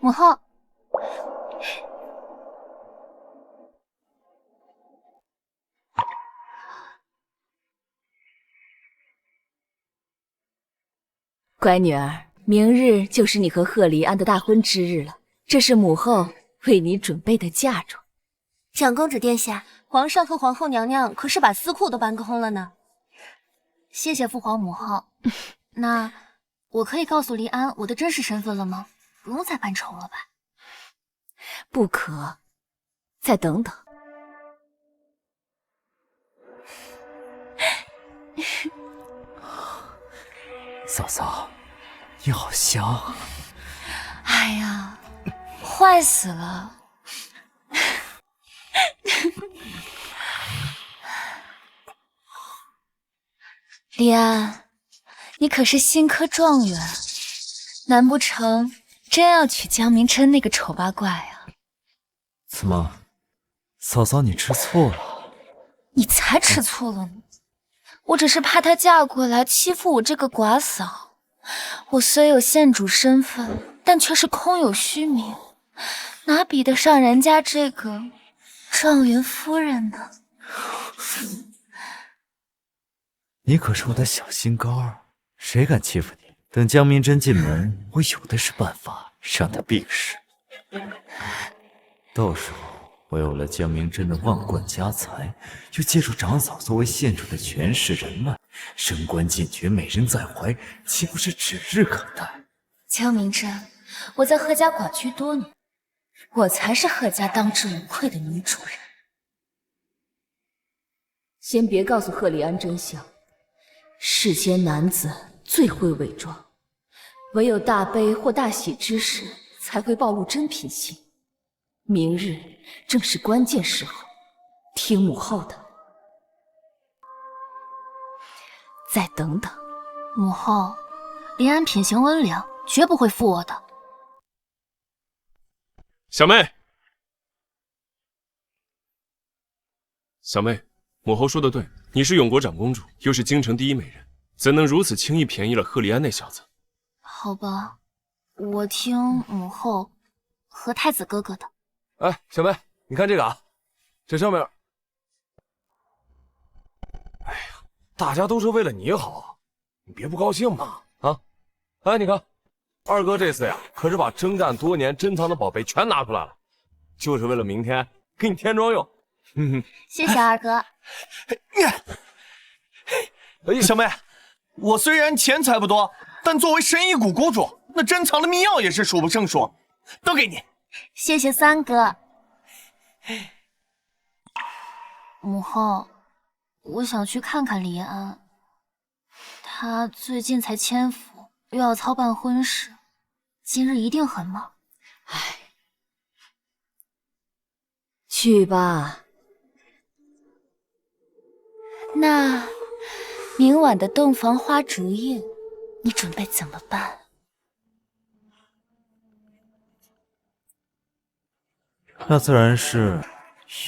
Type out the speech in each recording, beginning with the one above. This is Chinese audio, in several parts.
母后，乖女儿，明日就是你和贺黎安的大婚之日了，这是母后为你准备的嫁妆。长公主殿下，皇上和皇后娘娘可是把私库都搬空了呢。谢谢父皇母后。那我可以告诉黎安我的真实身份了吗？不用再扮丑了吧？不可，再等等。嫂嫂，你好香啊！哎呀，坏死了！黎安，你可是新科状元，难不成真要娶江明琛那个丑八怪啊？怎么，嫂嫂你吃醋了？你才吃醋了呢！我只是怕她嫁过来欺负我这个寡嫂。我虽有县主身份，但却是空有虚名，哪比得上人家这个状元夫人呢？你可是我的小心肝儿，谁敢欺负你？等江明真进门，我有的是办法让他病逝。到时候我有了江明真的万贯家财，又借助长嫂作为县主的权势人脉，升官进爵，美人在怀，岂不是指日可待？江明真，我在贺家寡居多年，我才是贺家当之无愧的女主人。先别告诉贺黎安真相，世间男子最会伪装，唯有大悲或大喜之时才会暴露真品行。明日正是关键时候，听母后的。再等等。母后，黎安品行温良，绝不会负我的。小妹，小妹，母后说的对，你是永国长公主，又是京城第一美人，怎能如此轻易便宜了贺黎安那小子？好吧，我听母后和太子哥哥的。哎，小妹，你看这个啊，这上面，哎呀，大家都是为了你好，你别不高兴嘛啊！哎，你看，二哥这次呀，可是把征战多年珍藏的宝贝全拿出来了，就是为了明天给你添妆用。谢谢二哥。哎，小妹，我虽然钱财不多，但作为神医谷谷主，那珍藏的秘药也是数不胜数，都给你。谢谢三哥。母后，我想去看看黎安，他最近才迁府，又要操办婚事，今日一定很忙。唉，去吧。那明晚的洞房花烛夜，你准备怎么办？那自然是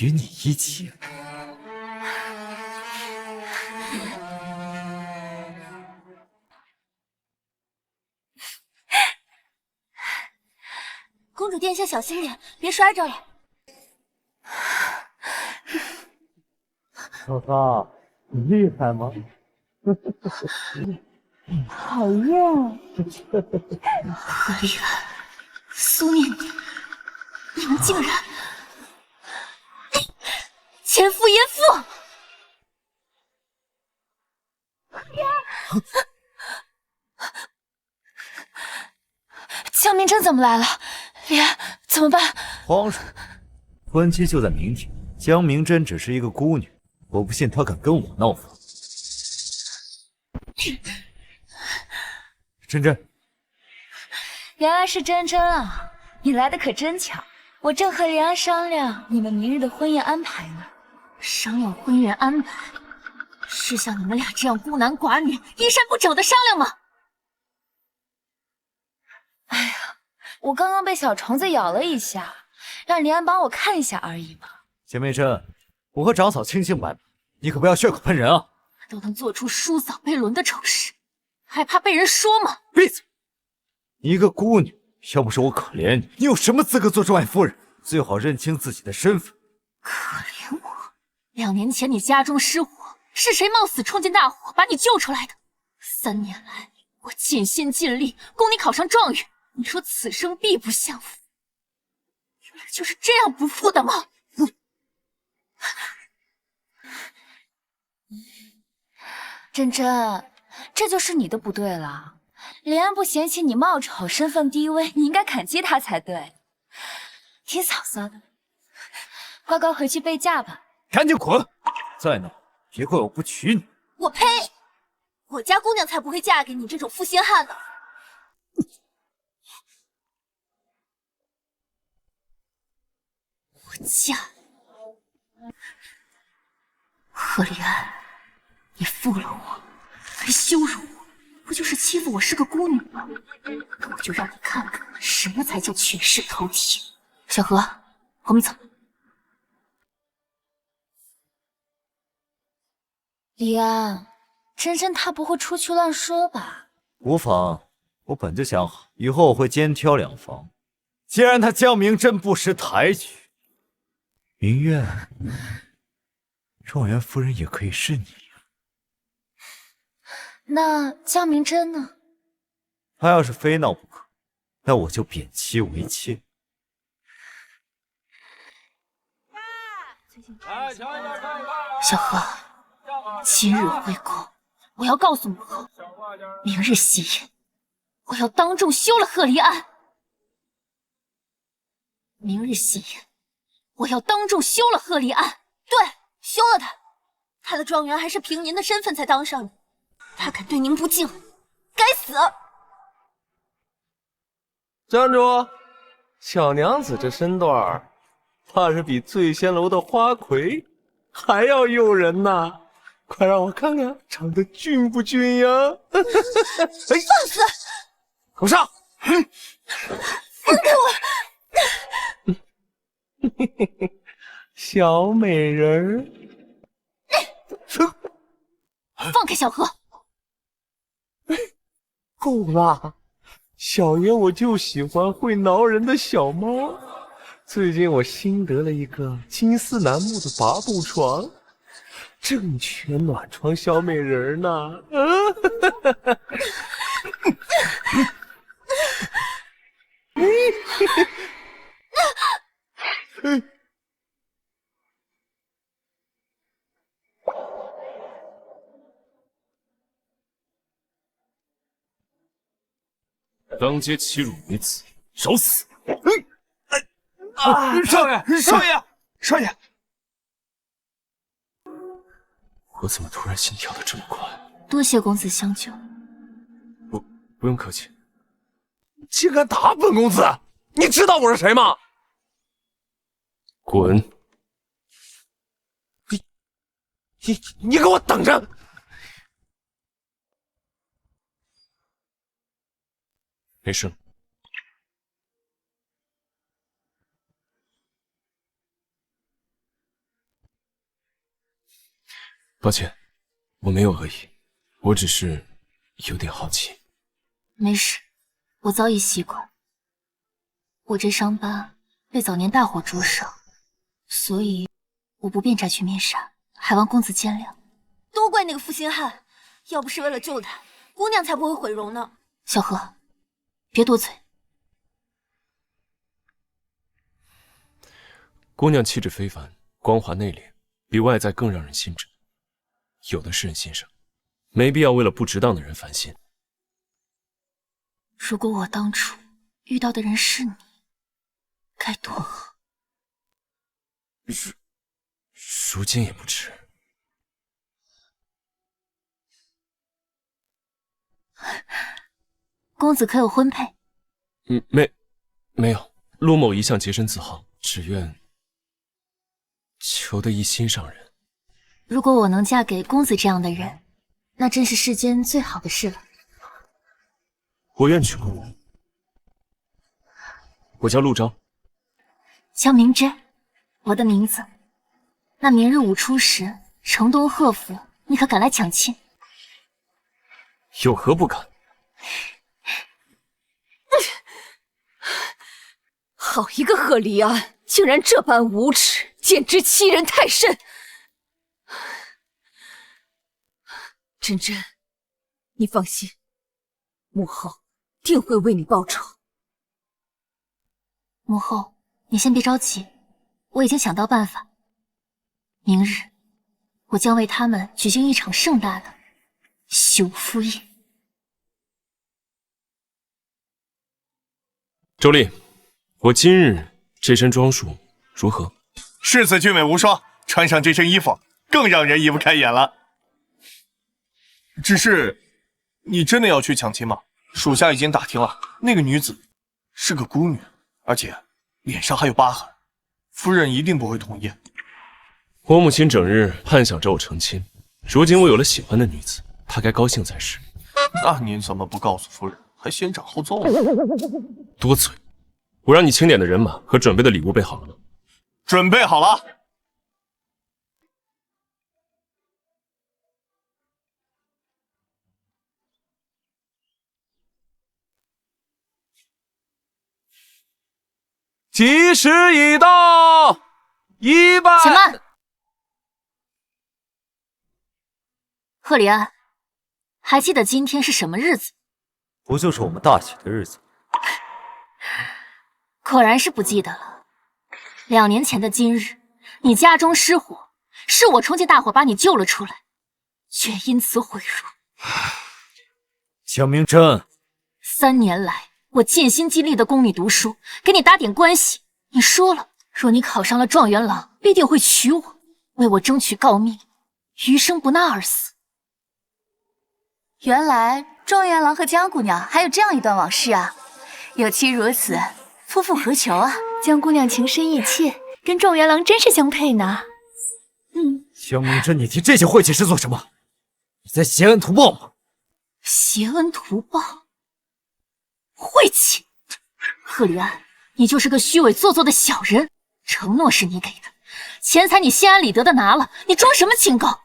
与你一起。公主殿下小心点，别摔着了。嫂嫂，你厉害吗？讨厌。贺黎安、苏念念，你们竟然奸夫淫妇！江明真怎么来了？黎安怎么办？皇上，婚期就在明天。江明真只是一个孤女，我不信她敢跟我闹翻。真真，原来是真真啊！你来的可真巧，我正和黎安商量你们明日的婚宴安排呢。商量婚宴安排，是像你们俩这样孤男寡女、衣衫不整的商量吗？哎呀，我刚刚被小虫子咬了一下，让黎安帮我看一下而已嘛。江明真，我和长嫂清清白白，你可不要血口喷人啊！都能做出叔嫂被轮的丑事，还怕被人说吗？闭嘴！一个孤女要不是我可怜你，你有什么资格做状元夫人？最好认清自己的身份。可怜我？2年前你家中失火，是谁冒死冲进大火把你救出来的？3年来，我尽心尽力供你考上状元，你说此生必不相负，原来就是这样不负的吗？珍珍，这就是你的不对了。连安不嫌弃你貌丑、身份低微，你应该感激他才对。挺嫂嫂的，乖乖回去备嫁吧。赶紧滚！再闹，别怪我不娶你。我呸！我家姑娘才不会嫁给你这种负心汉呢。我嫁贺立安，你负了我，还羞辱我，不就是欺负我是个孤女吗？那我就让你看看什么才叫权势滔天。小何，后面走。李安，珍珍她不会出去乱说吧？无妨，我本就想好，以后我会肩挑两房。既然他江明真不识抬举，明月，状元夫人也可以是你。那江明真呢？他要是非闹不可，那我就贬妻为妾。小何，今日回宫，我要告诉母后，明日喜宴，我要当众休了贺离安。明日喜宴，我要当众休了贺离安。对，休了他。他的状元还是凭您的身份才当上的，他敢对您不敬，该死！站住！小娘子这身段，怕是比醉仙楼的花魁还要诱人呐！快让我看看长得俊不俊呀！放肆！给我上！放开我！小美人儿，放开小何！够了！小爷我就喜欢会挠人的小猫。最近我新得了一个金丝楠木的八步床，正缺暖床小美人呢。当街欺辱女子，找死！少爷，少爷，少爷！我怎么突然心跳得这么快？多谢公子相救。不用客气。竟敢打本公子！你知道我是谁吗？滚！你给我等着！没事。抱歉，我没有恶意，我只是有点好奇。没事，我早已习惯。我这伤疤被早年大火灼伤，所以我不便摘去面纱，还望公子见谅。都怪那个负心汉，要不是为了救他，姑娘才不会毁容呢。小何，别多嘴。姑娘气质非凡，光滑内敛，比外在更让人心着。有的是人欣赏，没必要为了不值当的人烦心。如果我当初遇到的人是你，该多好。如今也不迟。公子可有婚配？没有。陆某一向洁身自好，只愿求得一心上人。如果我能嫁给公子这样的人，那真是世间最好的事了。我愿娶公人。我叫陆昭。江明真，我的名字。那明日午出时，城东贺府，你可赶来抢亲？有何不敢？好一个贺黎安，竟然这般无耻，简直欺人太甚！真真，你放心，母后定会为你报仇。母后，你先别着急，我已经想到办法。明日，我将为他们举行一场盛大的修夫宴。周丽，我今日这身装束如何？世子俊美无双，穿上这身衣服更让人移不开眼了。只是，你真的要去抢亲吗？属下已经打听了，那个女子是个孤女，而且脸上还有疤痕，夫人一定不会同意。我母亲整日盼想着我成亲，如今我有了喜欢的女子，她该高兴才是。那您怎么不告诉夫人，还先斩后奏呢？多嘴！我让你清点的人马和准备的礼物备好了吗？准备好了。吉时已到，100。且慢，赫里安，还记得今天是什么日子？不就是我们大喜的日子？果然是不记得了。2年前的今日，你家中失火，是我冲进大火把你救了出来，却因此毁入。江明真3年来，我尽心尽力的供你读书，给你打点关系。你说了，若你考上了状元郎，必定会娶我，为我争取诰命，余生不纳而死。原来状元郎和江姑娘还有这样一段往事啊！有妻如此，夫复何求啊？江姑娘情深意切，跟状元郎真是相配呢。江明真，你提这些晦气事做什么？你在挟恩图报吗？挟恩图报，晦气！赫里安，你就是个虚伪做作的小人。承诺是你给的，钱财你心安理得的拿了，你装什么清高？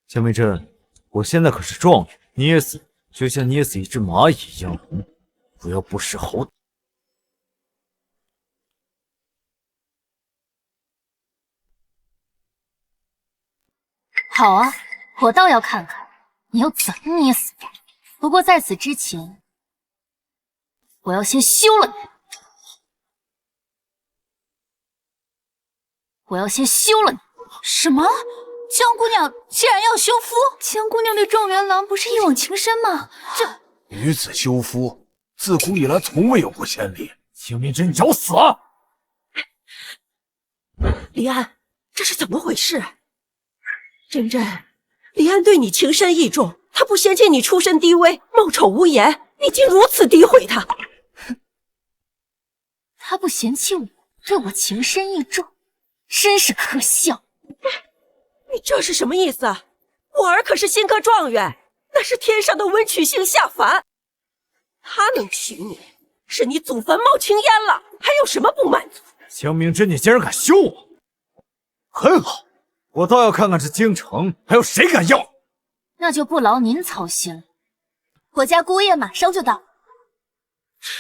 江明真，我现在可是状元，捏死就像捏死一只蚂蚁一样，不要不识好歹。好啊，我倒要看看你要怎么捏死我。不过在此之前，我要先休了你。我要先休了你。什么？江姑娘竟然要休夫？江姑娘对状元郎不是一往情深吗？这女子休夫，自古以来从未有过先例。江明真，你找死啊！李安，这是怎么回事？真真，李安对你情深意重，他不嫌弃你出身低微、貌丑无颜，你竟如此诋毁他。他不嫌弃我，对我情深意重，真是可笑。你这是什么意思？我儿可是新科状元，那是天上的文曲星下凡，他能娶你，是你祖坟冒青烟了，还有什么不满足？江明真，你竟然敢休我！很好，我倒要看看这京城还有谁敢要。那就不劳您操心了，我家姑爷马上就到。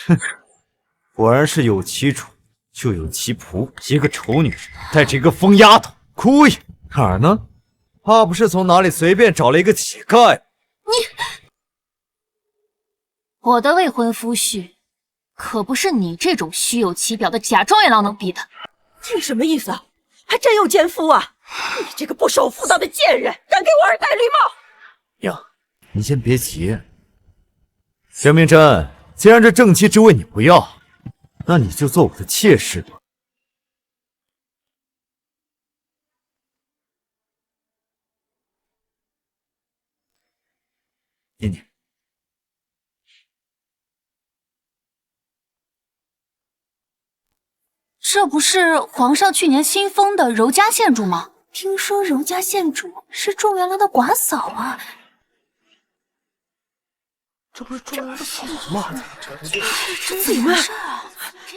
哼，果然是有其主就有其仆，一个丑女人带着一个疯丫头，姑爷哪儿呢？怕不是从哪里随便找了一个乞丐？我的未婚夫婿，可不是你这种虚有其表的假状元郎能比的。你什么意思？还真有奸夫啊！你这个不守妇道的贱人，敢给我儿戴绿帽！娘，你先别急。江明真，既然这正妻之位你不要，那你就做我的妾室吧。念念，这不是皇上去年新封的柔家县主吗？听说柔家县主是状元郎的寡嫂啊。这不是状元的嫂子吗？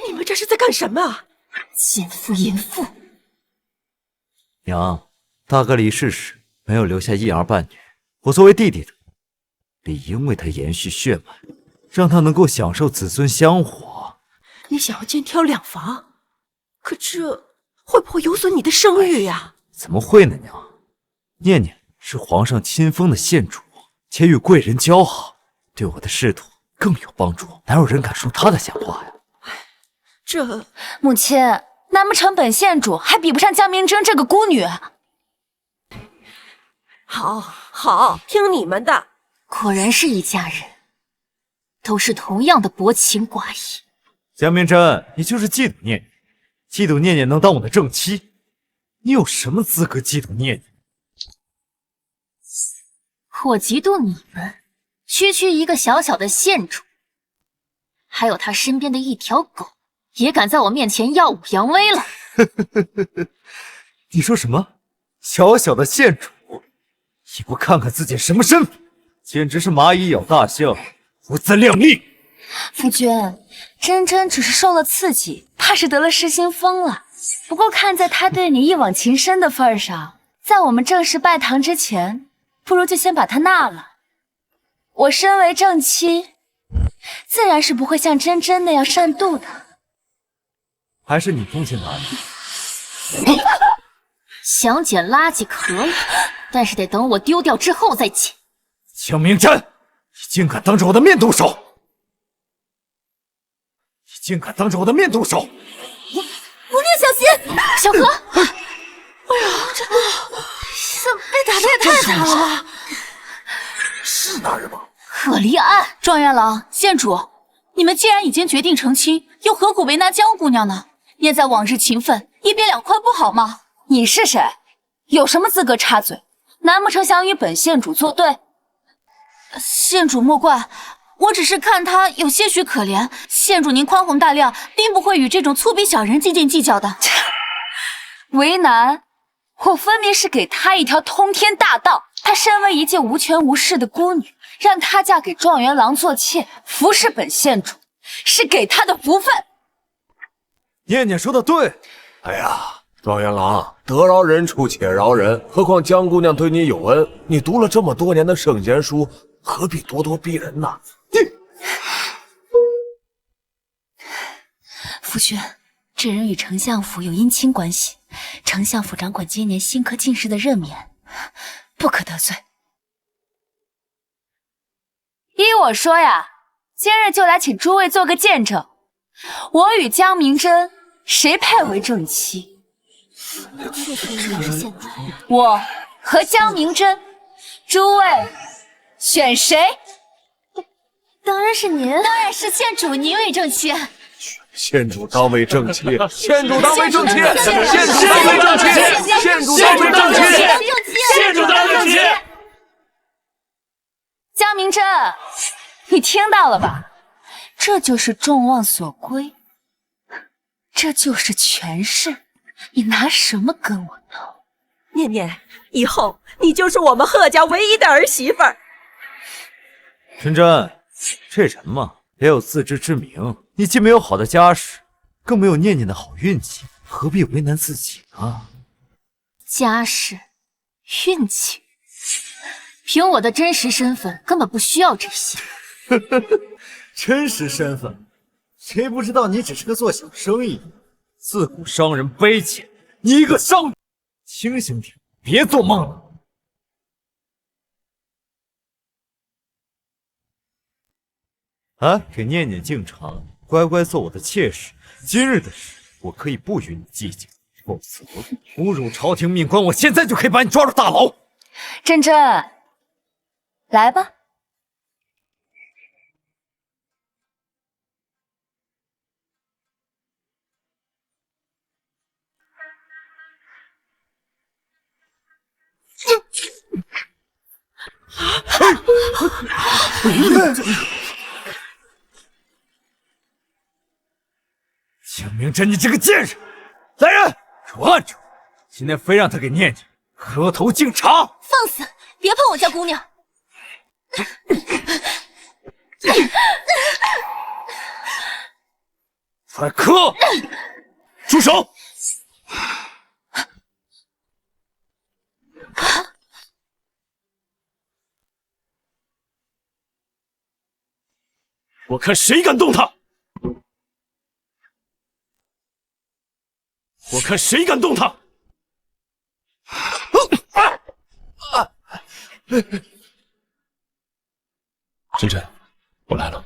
你们这是在干什么？奸夫淫妇！娘，大哥离世时没有留下一儿半女，我作为弟弟的，理应为他延续血脉。让她能够享受子孙香火。你想要肩挑两房，可这会不会有损你的声誉呀？怎么会呢，娘？念念是皇上亲封的县主，且与贵人交好，对我的仕途更有帮助，哪有人敢说她的闲话呀？这母亲，难不成本县主还比不上江明珍这个孤女？好，听你们的。果然是一家人，都是同样的薄情寡义。江明珍，你就是嫉妒念念，嫉妒念念能当我的正妻，你有什么资格嫉妒念念？我嫉妒你们，区区一个小小的县主，还有他身边的一条狗，也敢在我面前耀武扬威了。你说什么？小小的县主，也不看看自己什么身份，简直是蚂蚁咬大象，不自量力。夫君，珍珍只是受了刺激，怕是得了失心疯了。不过看在她对你一往情深的份上，在我们正式拜堂之前，不如就先把她纳了。我身为正妻，自然是不会像珍珍那样善妒的。还是你风险大一想捡垃圾可以，但是得等我丢掉之后再捡。江明珍，你竟敢当着我的面动手！你竟敢当着我的面动手！姑娘小心！小何，哎呀，这被打的也太惨了吧！是大人吗？可离岸，状元郎、县主，你们既然已经决定成亲，又何苦为难江姑娘呢？念在往日情分，一别两宽不好吗？你是谁？有什么资格插嘴？难不成想与本县主作对？县主莫怪，我只是看他有些许可怜。县主您宽宏大量，定不会与这种粗鄙小人斤斤计较的。为难？我分明是给她一条通天大道。她身为一介无权无势的孤女，让她嫁给状元郎做妾，服侍本县主，是给她的福分。念念说的对。哎呀，状元郎，得饶人处且饶人，何况江姑娘对你有恩，你读了这么多年的圣贤书，何必咄咄逼人呢？夫君，这人与丞相府有姻亲关系，丞相府掌管今年新科进士的任免，不可得罪。依我说呀，今日就来请诸位做个见证，我与江明珍谁配为正妻？我和江明珍，诸位选谁？当然是您，当然是县主您为正妻。县主当为正妻，县主当为正妻，县主当为正妻，县主当为正妻，县主当正妻。江明珍，你听到了吧？这就是众望所归，这就是权势，你拿什么跟我斗？念念，以后你就是我们贺家唯一的儿媳妇儿。珍珍，这人嘛，也有自知之明。你既没有好的家世，更没有念念的好运气，何必为难自己呢？家世、运气，凭我的真实身份，根本不需要这些。真实身份，谁不知道你只是个做小生意的？自古商人卑贱，你一个商女，清醒点，别做梦了。啊，给念念敬茶，乖乖做我的妾室。今日的事，我可以不与你计较，否则侮辱朝廷命官，我现在就可以把你抓入大牢。珍珍，来吧。江明珍，你这个贱人！来人，给我按住！今天非让他给念念磕头敬茶。放肆！别碰我家姑娘！快磕！住手！我看谁敢动他！我看谁敢动他！真真，我来了。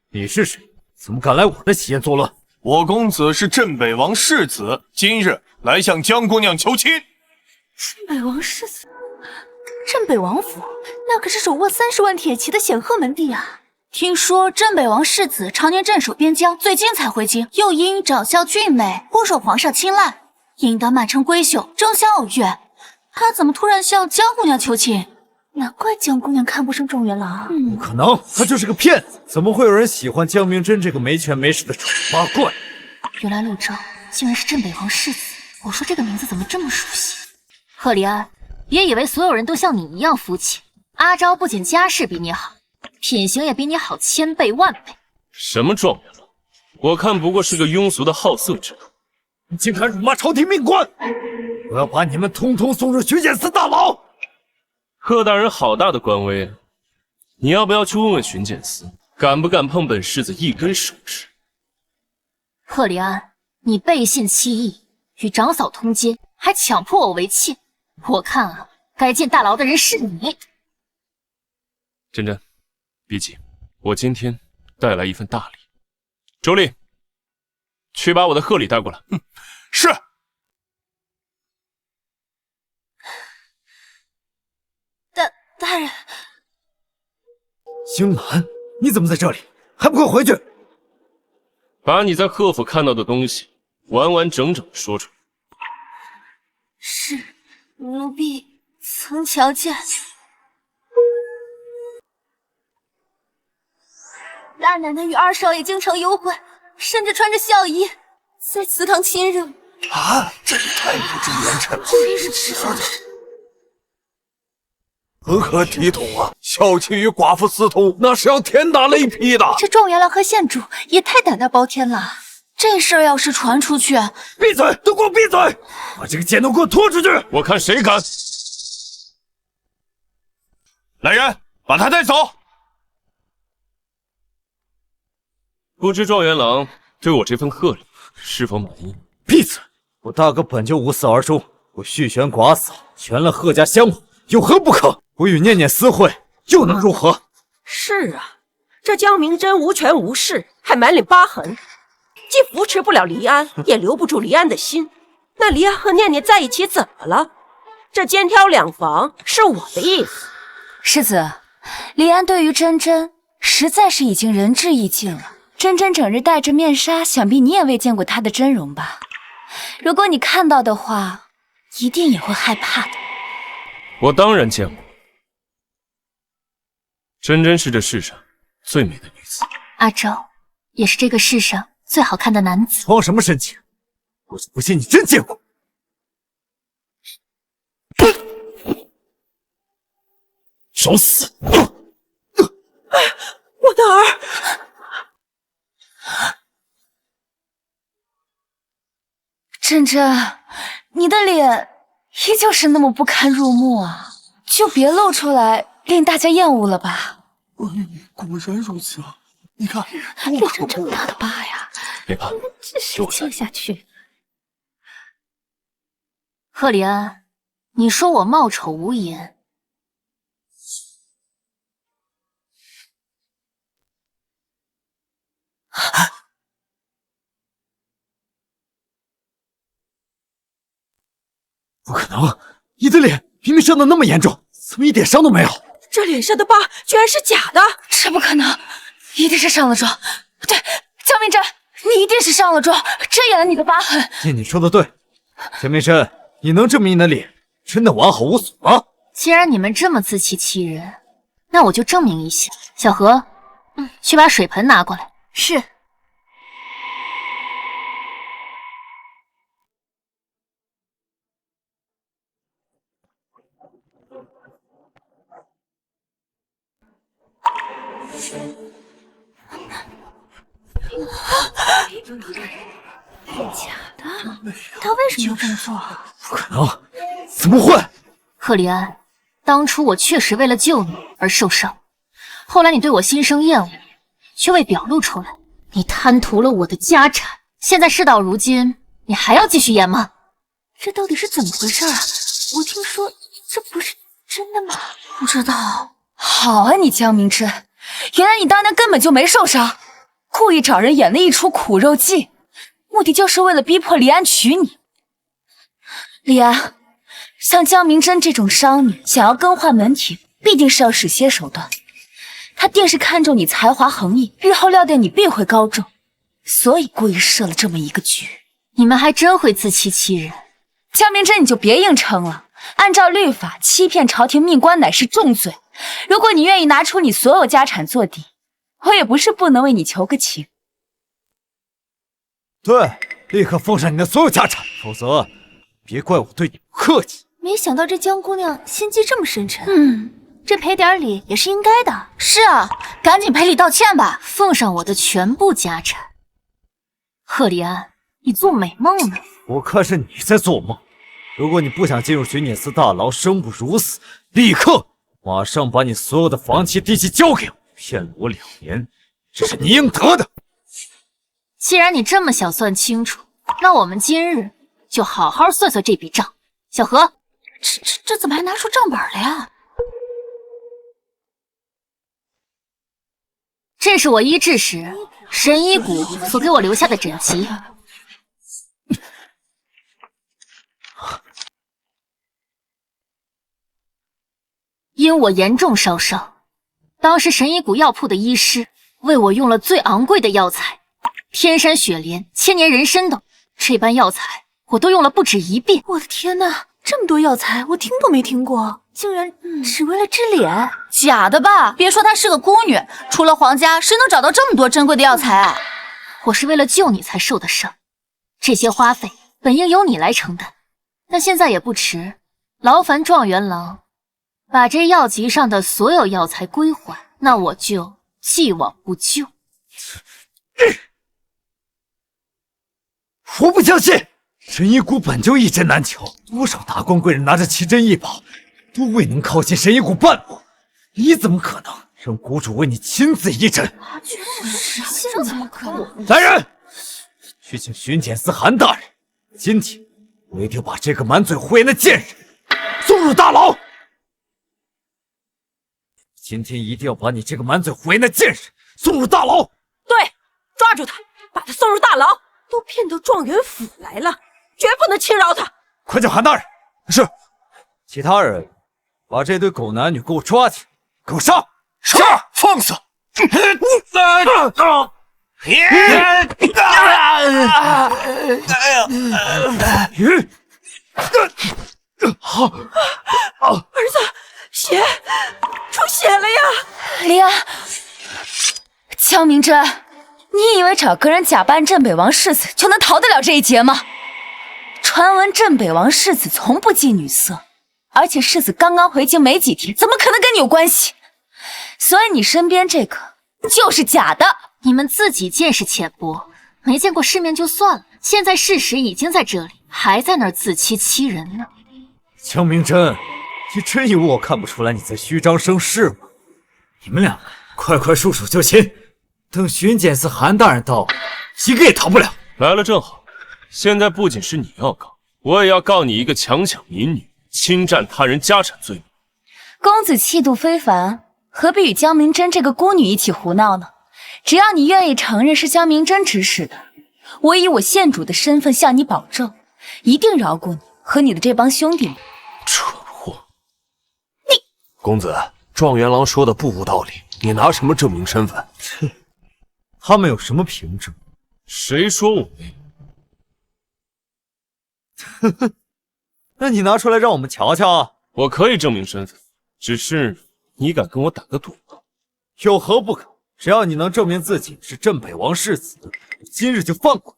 你是谁？怎么敢来我的喜宴作乱？我公子是镇北王世子，今日来向江姑娘求亲。镇北王世子，镇北王府那可是手握30万铁骑的显赫门第啊！听说镇北王世子常年镇守边疆，最近才回京，又因长相俊美，颇受皇上青睐，引得满城闺秀争相偶遇。他怎么突然向江姑娘求亲？难怪江姑娘看不上状元郎。不可能，他就是个骗子！怎么会有人喜欢江明真这个没权没势的丑八怪？原来陆昭竟然是镇北王世子，我说这个名字怎么这么熟悉？贺黎安，别以为所有人都像你一样肤浅。阿昭不仅家世比你好，品行也比你好1000倍万倍。什么状元郎？我看不过是个庸俗的好色之徒。你竟敢辱骂朝廷命官！我要把你们通通送入巡检司大牢！贺大人好大的官威啊！你要不要去问问巡检司，敢不敢碰本世子一根手指？贺黎安，你背信弃义，与长嫂通奸，还强迫我为妾，我看啊，该进大牢的人是你。真真，别急，我今天带来一份大礼。周丽，去把我的贺礼带过来。是。大人，星南，你怎么在这里？还不快回去！把你在贺府看到的东西完完整整的说出来。是，奴婢曾瞧见。大奶奶与二少爷经常幽会，甚至穿着孝衣在祠堂亲热。啊，这也太不知严惩了！真是耻辱！何可体统啊！小妾与寡妇私通，那是要天打雷劈的。这状元郎和县主也太胆大包天了。这事儿要是传出去，闭嘴！都给我闭嘴！把这个贱奴给我拖出去！我看谁敢！来人，把他带走！不知状元郎对我这份贺礼是否满意？闭嘴！我大哥本就无嗣而终，我续弦寡嫂，全了贺家香火，有何不可？我与念念私会，又能如何？是啊，这江明真无权无势，还满脸疤痕，既扶持不了黎安，也留不住黎安的心。那黎安和念念在一起怎么了？这肩挑两房是我的意思。世子，黎安对于真真实在是已经仁至义尽了。真真整日戴着面纱，想必你也未见过她的真容吧？如果你看到的话，一定也会害怕的。我当然见过。真真是这世上最美的女子，阿昭也是这个世上最好看的男子。装什么深情？我就不信你真见过。找死！我的儿，真真，你的脸依旧是那么不堪入目啊，就别露出来令大家厌恶了吧。果然如此啊！你看，脸上这么大的疤呀！别怕，这谁接下去？贺黎安，你说我貌丑无颜，不可能！你的脸明明伤得那么严重，怎么一点伤都没有？这脸上的疤居然是假的！这不可能，一定是上了妆。对，江明真，你一定是上了妆，遮掩了你的疤痕。念你说的对，江明真，你能证明你的脸真的完好无损吗？既然你们这么自欺欺人，那我就证明一下。小何，去把水盆拿过来。是。假的？他为什么要这么做？不可能，怎么会？贺黎安，当初我确实为了救你而受伤，后来你对我心生厌恶，却未表露出来。你贪图了我的家产，现在事到如今，你还要继续演吗？这到底是怎么回事啊？我听说这不是真的吗？不知道。好啊，你江明真，原来你当年根本就没受伤，故意找人演了一出苦肉计，目的就是为了逼迫李安娶你。李安，像江明真这种商女，想要更换门庭，必定是要使些手段。他定是看中你才华横溢，日后料定你必会高中，所以故意设了这么一个局。你们还真会自欺欺人。江明真，你就别硬撑了。按照律法，欺骗朝廷命官乃是重罪。如果你愿意拿出你所有家产做抵，我也不是不能为你求个情。对，立刻奉上你的所有家产，否则别怪我对你不客气。没想到这江姑娘心机这么深沉。这赔点礼也是应该的。是啊，赶紧赔礼道歉吧，奉上我的全部家产。贺立安，你做美梦呢？我看是你在做梦。如果你不想进入巡检司大牢生不如死，立刻马上把你所有的房契地契交给我，骗了我2年，这是你应得的。既然你这么想算清楚，那我们今日就好好算算这笔账。小何，这怎么还拿出账本了呀？这是我医治时神医谷所给我留下的诊籍。因我严重烧伤，当时神医谷药铺的医师为我用了最昂贵的药材，天山雪莲、千年人参等，这般药材我都用了不止1遍。我的天哪，这么多药材我听都没听过，竟然只为了治脸？假的吧？别说她是个孤女，除了皇家，谁能找到这么多珍贵的药材啊？我是为了救你才受的伤，这些花费本应由你来承担，但现在也不迟，劳烦状元郎把这药集上的所有药材归还，那我就既往不咎。我不相信，神医谷本就一针难求，多少达官贵人拿着奇珍异宝，都未能靠近神医谷半步。你怎么可能让谷主为你亲自医诊？这怎么可能？来人，去请巡检司韩大人，今天我一定把这个满嘴胡言的贱人送入大牢。今天一定要把你这个满嘴胡言的贱人送入大牢。对，抓住他，把他送入大牢。都骗到状元府来了，绝不能轻饶他。快叫韩大人。是。其他人把这对狗男女给我抓起来，给我杀！是，放肆！儿子，血出血了呀！李安，江明真，你以为找个人假扮镇北王世子就能逃得了这一劫吗？传闻镇北王世子从不近女色，而且世子刚刚回京没几天，怎么可能跟你有关系？所以你身边这个就是假的。你们自己见识浅薄，没见过世面就算了，现在事实已经在这里，还在那儿自欺欺人呢。江明真，你真以为我看不出来你在虚张声势吗？你们两个快快束手就擒，等巡检司韩大人到，一个也逃不了。来了正好，现在不仅是你要告，我也要告你一个强抢民女、侵占他人家产罪名。公子气度非凡，何必与江明真这个孤女一起胡闹呢？只要你愿意承认是江明真指使的，我以我县主的身份向你保证，一定饶过你和你的这帮兄弟们。蠢货！公子，状元郎说的不无道理，你拿什么证明身份？他们有什么凭证？谁说我没有？那你拿出来让我们瞧瞧啊！我可以证明身份，只是你敢跟我打个赌吗？有何不可？只要你能证明自己是镇北王世子，我今日就放过你。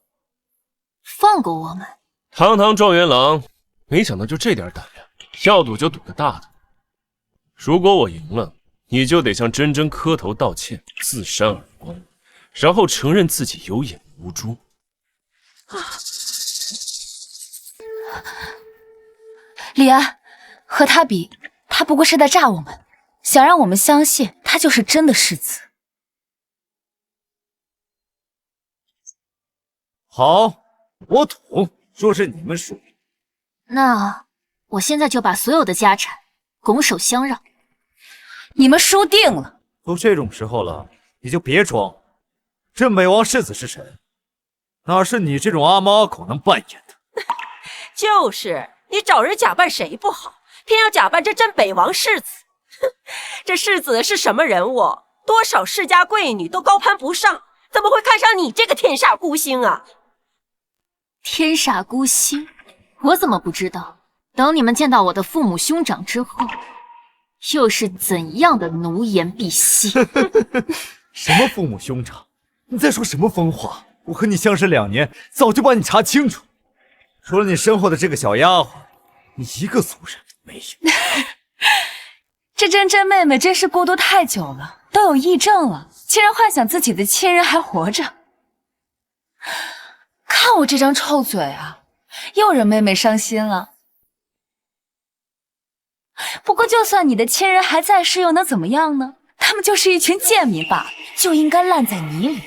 放过我们？堂堂状元郎，没想到就这点胆量，要赌就赌个大的。如果我赢了，你就得向真真磕头道歉，自扇耳光，然后承认自己有眼无珠。李安，和他比，他不过是在诈我们。想让我们相信他就是真的世子。好，我赌说是你们输。那我现在就把所有的家产拱手相让。你们输定了。都这种时候了，你就别装。镇北王世子是谁？哪是你这种阿猫阿狗能扮演的？就是你找人假扮谁不好，偏要假扮这镇北王世子。这世子是什么人物？多少世家贵女都高攀不上，怎么会看上你这个天煞孤星啊？天煞孤星，我怎么不知道？等你们见到我的父母兄长之后，又是怎样的奴颜婢膝？什么父母兄长？你在说什么疯话？我和你相识2年，早就把你查清楚。除了你身后的这个小丫鬟，你一个族人都没有。这珍珍妹妹真是孤独太久了，都有癔症了，竟然幻想自己的亲人还活着。看我这张臭嘴啊，又惹妹妹伤心了。不过就算你的亲人还在世，又能怎么样呢？他们就是一群贱民罢了，就应该烂在泥里。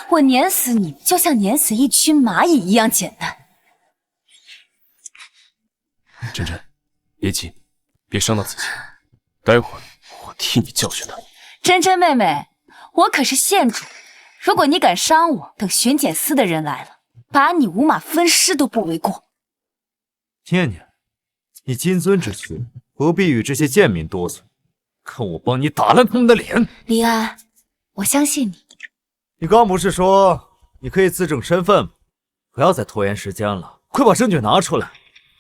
我碾死你，就像碾死一群蚂蚁一样简单。珍珍，别急，别伤到自己。待会儿我替你教训他。珍珍妹妹，我可是县主，如果你敢伤我，等巡检司的人来了，把你五马分尸都不为过。念念，你金尊之躯，何必与这些贱民多嘴？看我帮你打烂他们的脸！离安，我相信你。你刚不是说你可以自证身份吗？不要再拖延时间了，快把证据拿出来！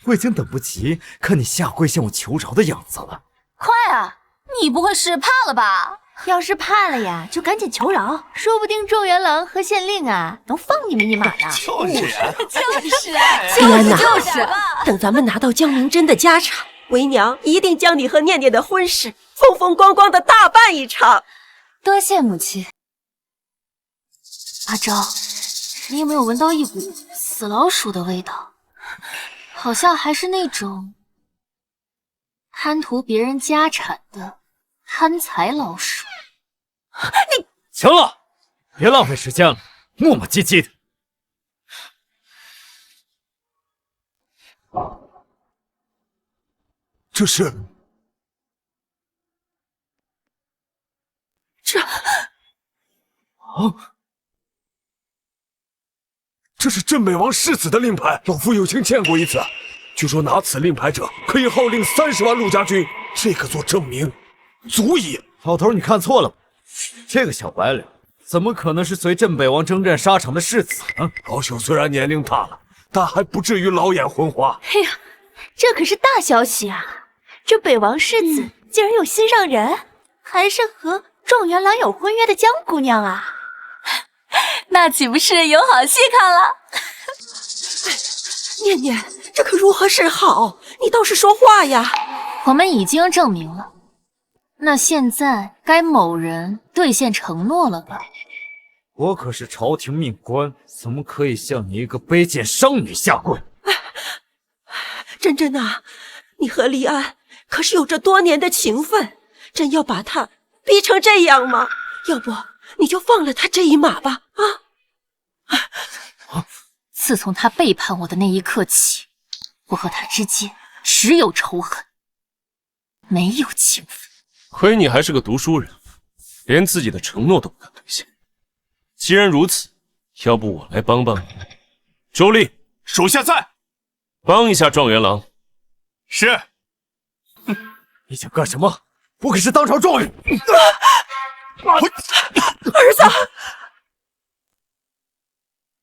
我已经等不及看你下跪向我求饶的样子了。快啊！你不会是怕了吧？要是怕了呀，就赶紧求饶，说不定状元郎和县令啊能放你们一马呢。就是等咱们拿到江明真的家产，为娘一定将你和念念的婚事风风光光的大办一场。多谢母亲。阿昭，你有没有闻到一股死老鼠的味道？好像还是那种贪图别人家产的贪财老鼠。你行了，别浪费时间了，磨磨唧唧的。这是这是镇北王世子的令牌，老夫有幸见过一次。据说拿此令牌者可以号令30万陆家军，这个做证明，足以。老头，你看错了吧？这个小白脸怎么可能是随镇北王征战沙场的世子呢？老朽虽然年龄大了，但还不至于老眼昏花。哎呀，这可是大消息啊！这北王世子竟然有心上人，还是和状元郎有婚约的江姑娘啊！那岂不是有好戏看了？念念，这可如何是好？你倒是说话呀！我们已经证明了，那现在该某人兑现承诺了吧？我可是朝廷命官，怎么可以向你一个卑贱商女下跪？珍珍啊，你和黎安可是有着多年的情分，真要把他逼成这样吗？要不你就放了他这一马吧！自从他背叛我的那一刻起，我和他之间只有仇恨，没有情分。亏你还是个读书人，连自己的承诺都不敢兑现。既然如此，要不我来帮帮你？周丽，属下在。帮一下状元郎。是。你想干什么？我可是当朝状元。儿子，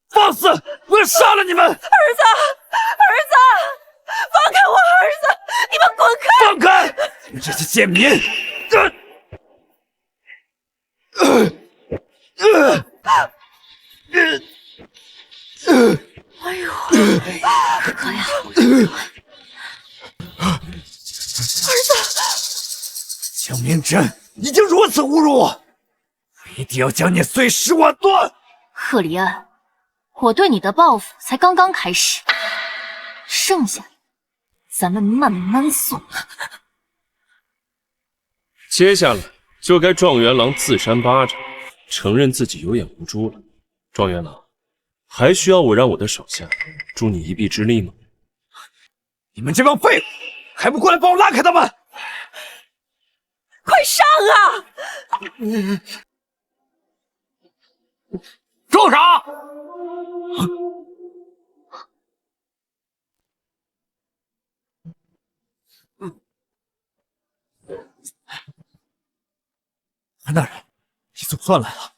放肆！我要杀了你们！儿子，放开我儿子！你们滚开！放开！你们这些贱民！哎呦，哥呀！儿子，江明真已经如此侮辱我，我一定要将你碎尸万段！赫里安，我对你的报复才刚刚开始，剩下的咱们慢慢算。接下来就该状元郎自扇巴掌，承认自己有眼无珠了。状元郎，还需要我让我的手下助你一臂之力吗？你们这帮废物，还不过来帮我拉开他们！快上啊！住手！韩大人，你总算来了！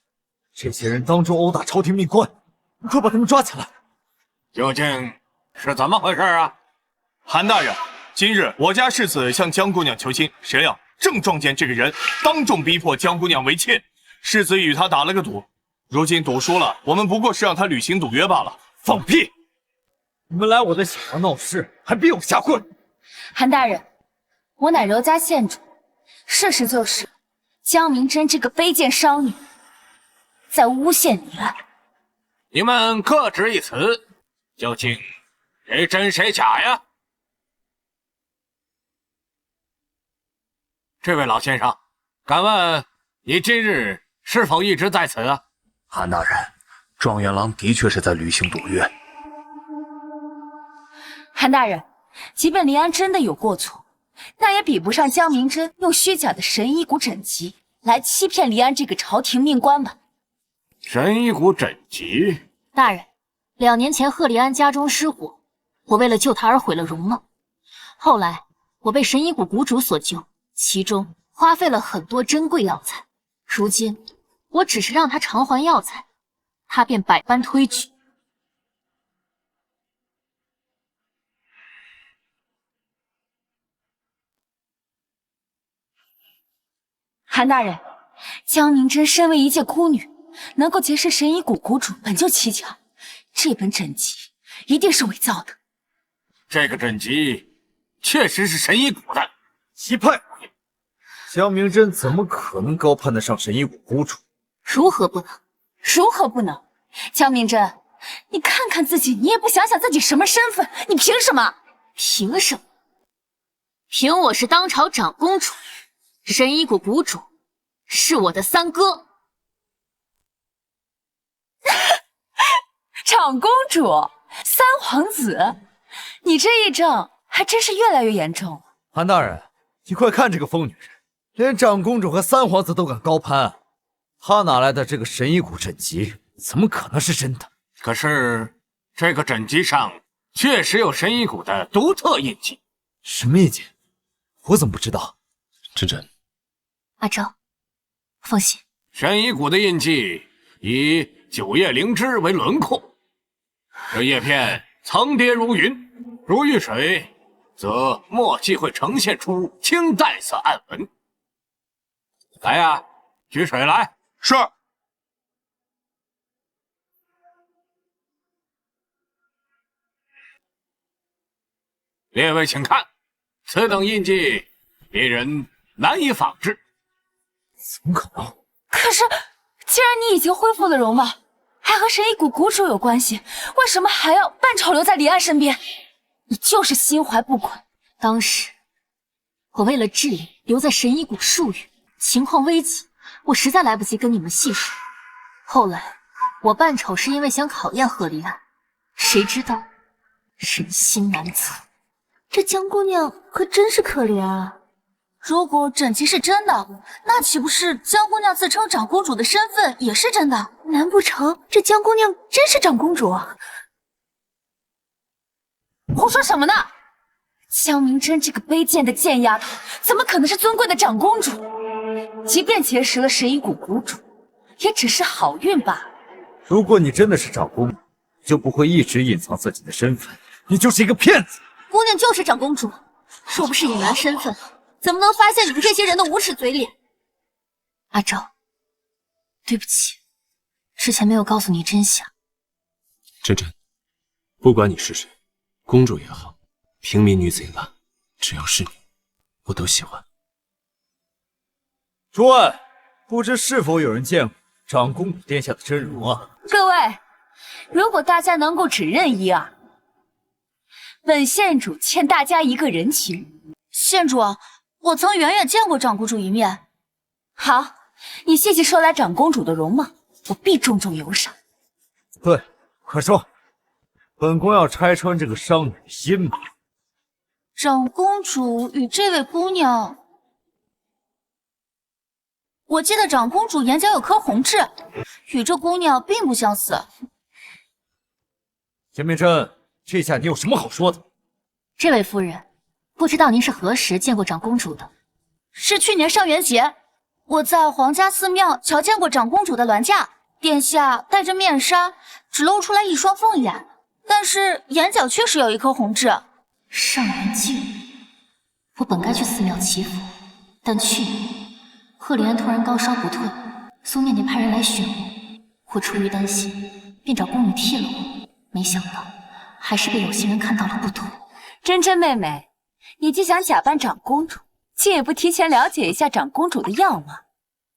这些人当众殴打朝廷命官，你快把他们抓起来！究竟是怎么回事啊？韩大人，今日我家世子向江姑娘求亲，谁料正撞见这个人当众逼迫江姑娘为妾，世子与他打了个赌，如今赌输了，我们不过是让他履行赌约罢了。放屁！你们来我的小房闹事，还逼我下跪！韩大人，我乃柔家县主，事实就是江明真这个卑贱商女在诬陷你们。你们各执一词，究竟谁真谁假呀？这位老先生，敢问你今日是否一直在此啊？韩大人，状元郎的确是在履行赌约。韩大人，即便黎安真的有过错，那也比不上江明真用虚假的神医谷枕籍来欺骗黎安这个朝廷命官吧。神医谷枕籍？大人，2年前贺黎安家中失火，我为了救他而毁了容貌。后来我被神医谷谷主所救，其中花费了很多珍贵药材。如今我只是让他偿还药材，他便百般推举。韩大人，江明真身为一介孤女，能够结识神医谷谷主本就蹊跷，这本枕籍一定是伪造的。这个枕籍确实是神医谷的。欺骗！江明真怎么可能高攀得上神医谷谷主？如何不能？如何不能？江明真，你看看自己，你也不想想自己什么身份？你凭什么？凭什么？凭我是当朝长公主，神医谷谷主是我的三哥。长公主，三皇子，你这一症还真是越来越严重了。韩大人，你快看这个疯女人，连长公主和三皇子都敢高攀，她哪来的这个神医谷枕籍？怎么可能是真的？可是这个枕籍上确实有神医谷的独特印记。什么印记？我怎么不知道？真真，阿昭，放心，神医谷的印记以九叶灵芝为轮廓，这叶片层叠如云，如遇水，则墨迹会呈现出青黛色暗纹。来呀，举水来。是。列位请看，此等印记，别人难以仿制。怎么可能？可是，既然你已经恢复了容貌，还和神医谷谷主有关系，为什么还要半丑留在黎安身边？你就是心怀不轨。当时我为了治理留在神医谷数月，情况危急，我实在来不及跟你们细说。后来我扮丑是因为想考验贺黎安，谁知道人心难测。这江姑娘可真是可怜啊！如果枕籍是真的，那岂不是江姑娘自称长公主的身份也是真的？难不成这江姑娘真是长公主啊？胡说什么呢？江明真这个卑贱的贱丫头，怎么可能是尊贵的长公主？即便结识了神医谷谷主，也只是好运罢了。如果你真的是长公主，就不会一直隐藏自己的身份，你就是一个骗子。姑娘就是长公主，若不是隐瞒身份，怎么能发现你们这些人的无耻嘴脸？阿昭，对不起，之前没有告诉你真相。真真，不管你是谁，公主也好，平民女子也罢，只要是你，我都喜欢。诸位，不知是否有人见过长公主殿下的真容啊？各位，如果大家能够指认一二，本县主欠大家一个人情。县主，我曾远远见过长公主一面，好，你谢谢收来长公主的容貌，我必重重有赏。对，快说，本宫要拆穿这个商女的阴谋。长公主与这位姑娘，我记得长公主眼角有颗红痣，与这姑娘并不相似。严明真，这下你有什么好说的？这位夫人，不知道您是何时见过长公主的？是去年上元节，我在皇家寺庙瞧见过长公主的銮驾，殿下戴着面纱，只露出来一双凤眼，但是眼角确实有一颗红痣。上元节，我本该去寺庙祈福，但去年赫里安突然高烧不退，苏念念派人来寻我，我出于担心，便找宫女替了我，没想到还是被有心人看到了不妥。真真妹妹，你既想假扮长公主，竟也不提前了解一下长公主的样貌，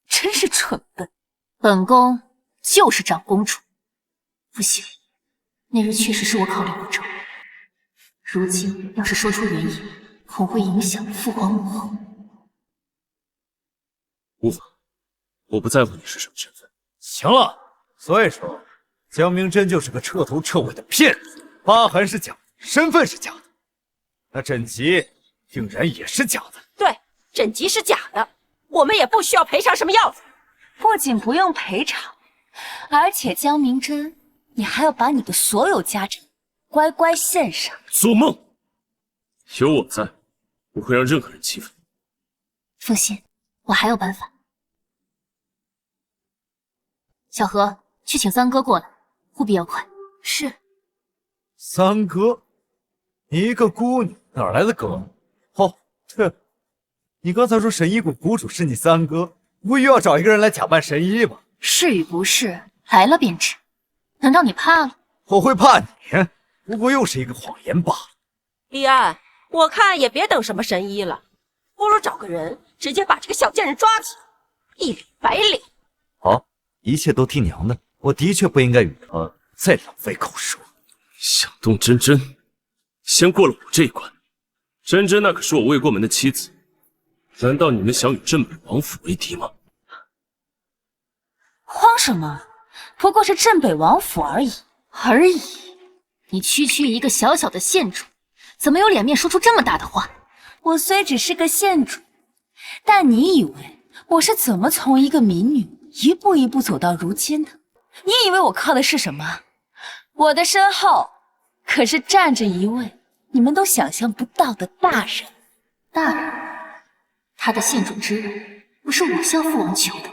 真是蠢笨。本宫就是长公主。不行，那日确实是我考虑不周，如今要是说出原因，恐会影响父皇母后。无妨，我不在乎你是什么身份。行了，所以说江明真就是个彻头彻尾的骗子，疤痕是假的，身份是假的，那枕籍定然也是假的。对，枕籍是假的，我们也不需要赔偿什么药材。不仅不用赔偿，而且江明真，你还要把你的所有家产乖乖献上。做梦！有我在，不会让任何人欺负你。父亲，我还有办法。小何，去请三哥过来，务必要快。是。三哥，你一个孤女哪来的哥？哦，对了，你刚才说神医谷谷主是你三哥，不会又要找一个人来假扮神医吧？是与不是，来了便知。难道你怕了？我会怕你？不过又是一个谎言罢了。李安，我看也别等什么神医了，不如找个人直接把这个小贱人抓起来，一了百了。好，一切都听娘的，我的确不应该与他再浪费口舌。想动真真，先过了我这一关。真真那可是我未过门的妻子，难道你们想与镇北王府为敌吗？慌什么？不过是镇北王府而已。而已？你区区一个小小的县主，怎么有脸面说出这么大的话？我虽只是个县主，但你以为我是怎么从一个民女一步一步走到如今的？你以为我靠的是什么？我的身后可是站着一位你们都想象不到的大人。大人？他的县主之位不是我向父王求的。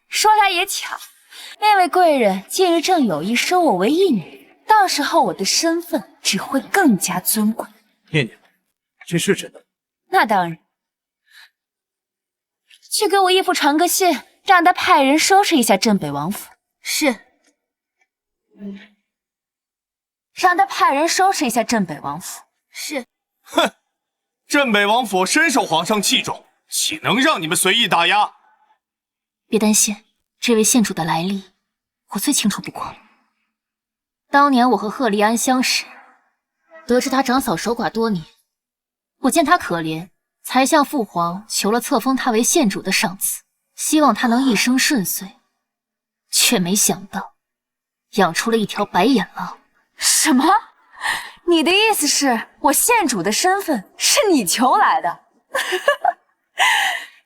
说来也巧，那位贵人近日正有意收我为义女，到时候我的身份只会更加尊贵。念念，这是真的？那当然。去给我义父传个信，让他派人收拾一下镇北王府。是。让他派人收拾一下镇北王府。是。哼，镇北王府深受皇上器重，岂能让你们随意打压？别担心，这位县主的来历，我最清楚不过了。当年我和赫利安相识，得知他长嫂守寡多年，我见他可怜，才向父皇求了册封他为县主的赏赐，希望他能一生顺遂，却没想到养出了一条白眼狼。什么？你的意思是我县主的身份是你求来的？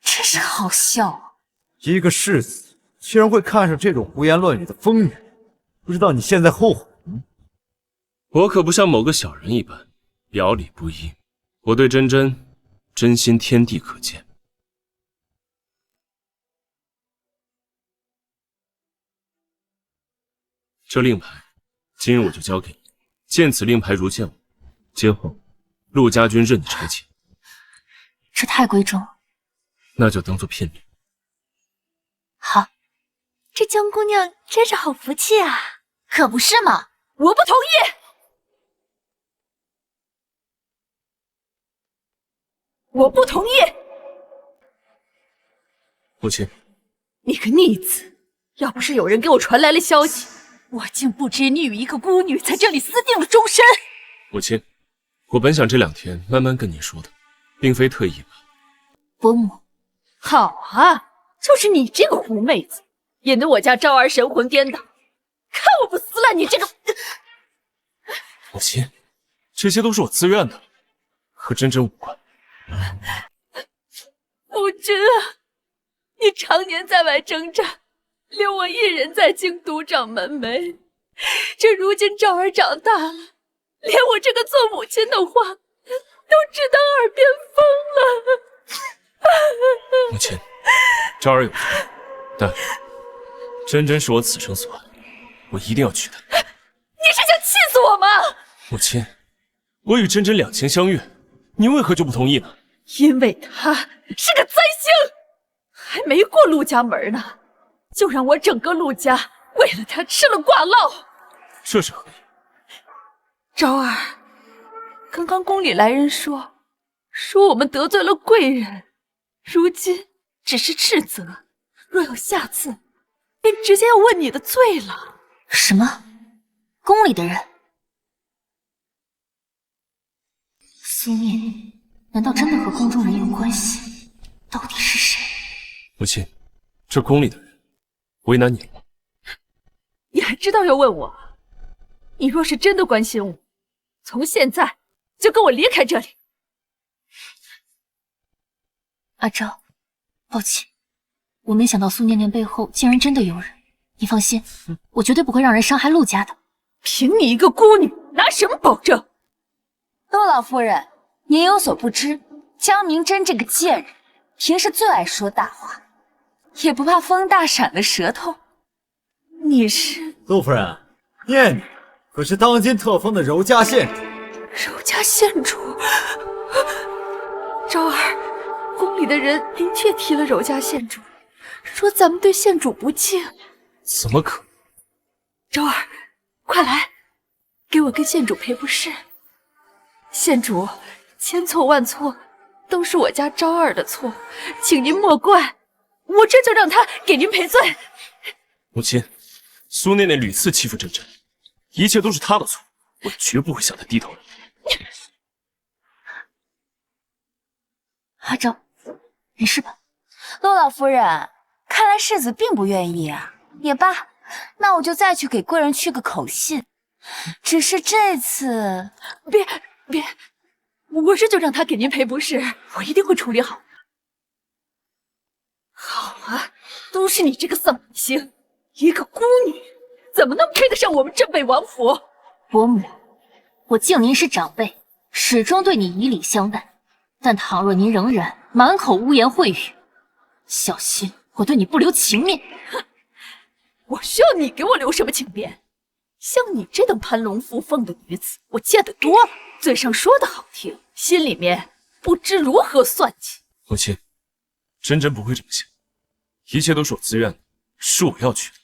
真是好笑啊！一个世子居然会看上这种胡言乱语的疯女人，不知道你现在后悔吗？我可不像某个小人一般表里不一，我对真真真心天地可见。这令牌今日我就交给你，见此令牌如见我，今后陆家军任你差遣。这太贵重了，那就当做聘礼。好，这江姑娘真是好福气啊！可不是嘛！我不同意！我不同意！母亲，你个逆子！要不是有人给我传来了消息，我竟不知你与一个孤女在这里私定了终身。母亲，我本想这2天慢慢跟您说的，并非特意吧。伯母，好啊！就是你这个狐妹子，引得我家昭儿神魂颠倒。看我不撕烂你这个！母亲，这些都是我自愿的，和真真无关。夫君啊，你常年在外征战，留我一人在京独掌门楣。这如今昭儿长大了，连我这个做母亲的话都只当耳边风了。母亲，昭儿有错，但真真是我此生所爱，我一定要娶她。你是想气死我吗？母亲，我与真真两情相悦，你为何就不同意呢？因为他是个灾星，还没过陆家门呢，就让我整个陆家为了他吃了挂烙。这是何意？昭儿，刚刚宫里来人说我们得罪了贵人，如今只是斥责，若有下次，便直接要问你的罪了。什么？宫里的人？苏念，难道真的和宫中人有关系？到底是谁？母亲，这宫里的人为难你了吗？你还知道要问我？你若是真的关心我，从现在就跟我离开这里。阿昭，抱歉，我没想到苏念念背后竟然真的有人。你放心，我绝对不会让人伤害陆家的。凭你一个孤女，拿什么保证？陆老夫人，您有所不知，江明真这个贱人，平时最爱说大话，也不怕风大闪了舌头。你是陆夫人，念念可是当今特封的柔家县主。柔家县主？昭儿，宫里的人的确提了柔家县主，说咱们对县主不敬。怎么可能？昭儿，快来，给我跟县主赔不是。县主，千错万错，都是我家昭儿的错，请您莫怪，我这就让他给您赔罪。母亲，苏念念屡次欺负真真，一切都是她的错，我绝不会向她低头的。阿昭，没事吧？陆老夫人，看来世子并不愿意啊。也罢，那我就再去给贵人去个口信。只是这次，别，我这就让他给您赔不是，我一定会处理好的。好啊，都是你这个丧母星，一个孤女，怎么能配得上我们镇北王府？伯母，我敬您是长辈，始终对你以礼相待。但倘若您仍然满口污言秽语，小心我对你不留情面。哼，我需要你给我留什么情面？像你这等攀龙附凤的女子，我见得多了，嘴上说的好听，心里面不知如何算计。母亲，真真不会这么想，一切都是我自愿的，是我要娶的，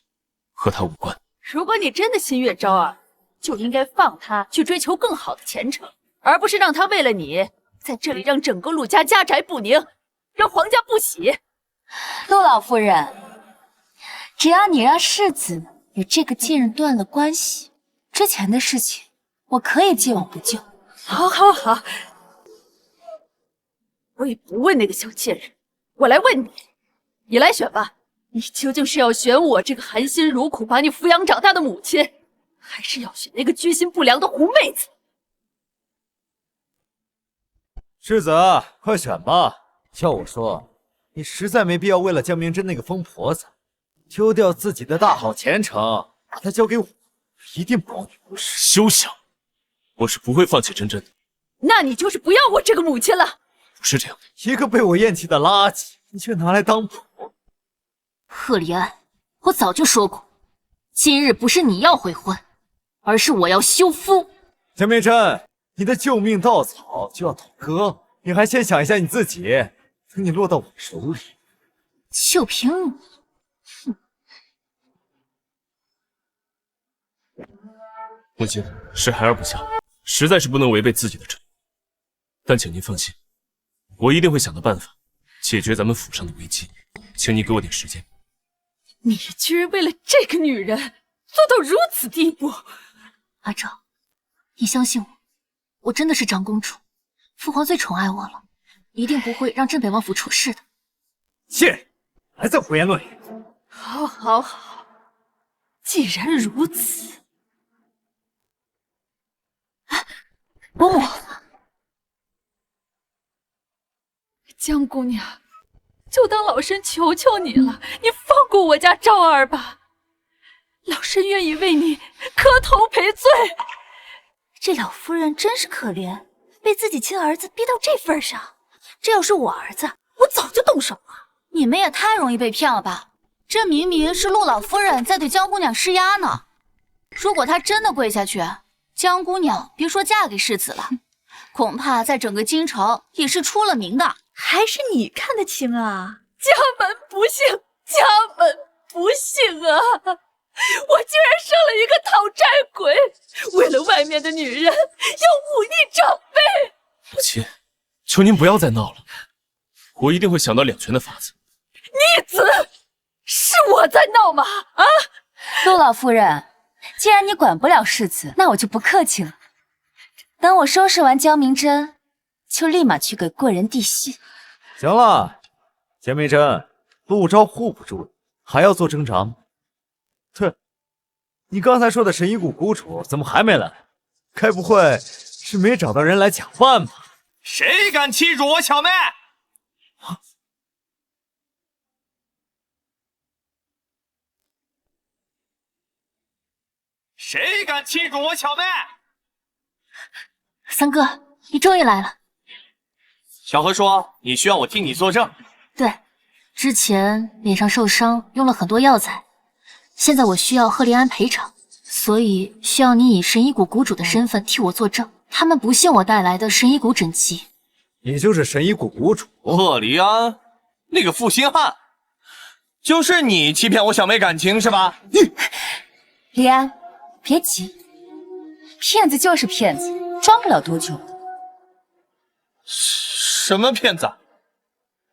和她无关。如果你真的心悦昭儿，就应该放她去追求更好的前程，而不是让她为了你在这里让整个陆家家宅不宁，让皇家不喜。陆老夫人，只要你让世子与这个贱人断了关系，之前的事情我可以既往不咎。好，我也不问那个小贱人，我来问你，你来选吧，你究竟是要选我这个含辛茹苦把你抚养长大的母亲，还是要选那个居心不良的狐妹子？世子，快选吧！要我说，你实在没必要为了江明真那个疯婆子，丢掉自己的大好前程，把她交给我，一定保你不是。休想！我是不会放弃真真的。那你就是不要我这个母亲了。不是这样的，一个被我厌弃的垃圾，你却拿来当婆。贺立安，我早就说过，今日不是你要悔婚，而是我要休夫。江明真，你的救命稻草就要倒戈，你还先想一下你自己，等你落到我手里。就凭你，哼！母亲是孩儿不孝，实在是不能违背自己的承诺。但请您放心，我一定会想到办法解决咱们府上的危机，请你给我点时间。你居然为了这个女人做到如此地步！阿昭，你相信我，我真的是长公主，父皇最宠爱我了，一定不会让镇北王府出事的。贱人，还在胡言乱语。好，好，好，既然如此，伯母，江姑娘，就当老身求求你了，你放过我家赵儿吧，老身愿意为你磕头赔罪。这老夫人真是可怜，被自己亲儿子逼到这份上。这要是我儿子，我早就动手了。你们也太容易被骗了吧？这明明是陆老夫人在对江姑娘施压呢。如果她真的跪下去，江姑娘别说嫁给世子了，恐怕在整个京城也是出了名的。还是你看得清啊！家门不幸，家门不幸啊！我竟然生了一个讨债鬼，为了外面的女人要忤逆长辈。母亲，求您不要再闹了，我一定会想到两全的法子。逆子，是我在闹吗？啊！陆老夫人，既然你管不了世子，那我就不客气了。等我收拾完江明真，就立马去给贵人递信。行了，江明真，陆昭护不住了，还要做挣扎吗？哼，你刚才说的神医谷谷主怎么还没来？该不会是没找到人来假扮吧？谁敢欺辱我小妹？谁敢欺辱我小妹？三哥，你终于来了。小何说你需要我替你作证。对，之前脸上受伤用了很多药材，现在我需要赫连安赔偿，所以需要你以神医谷谷主的身份替我作证。他们不信我带来的神医谷诊疾。你就是神医谷谷主赫离安，那个负心汉，就是你欺骗我小妹感情是吧？离安，别急，骗子就是骗子，装不了多久。什么骗子？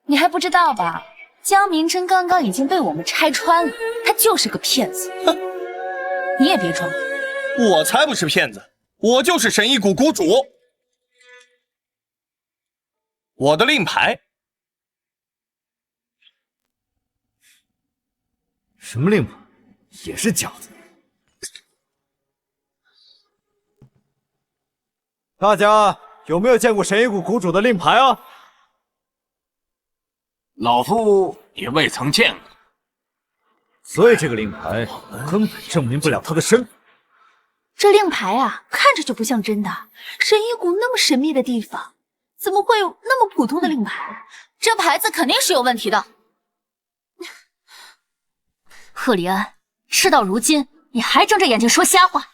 你还不知道吧？江明真刚刚已经被我们拆穿了，他就是个骗子。哼，你也别装。我才不是骗子，我就是神医谷谷主。我的令牌。什么令牌？也是假的。大家有没有见过神医谷谷主的令牌啊？老夫也未曾见过，所以这个令牌根本证明不了他的身份。这令牌啊，看着就不像真的。神医谷那么神秘的地方，怎么会有那么普通的令牌？这牌子肯定是有问题的。赫里安，事到如今，你还睁着眼睛说瞎话？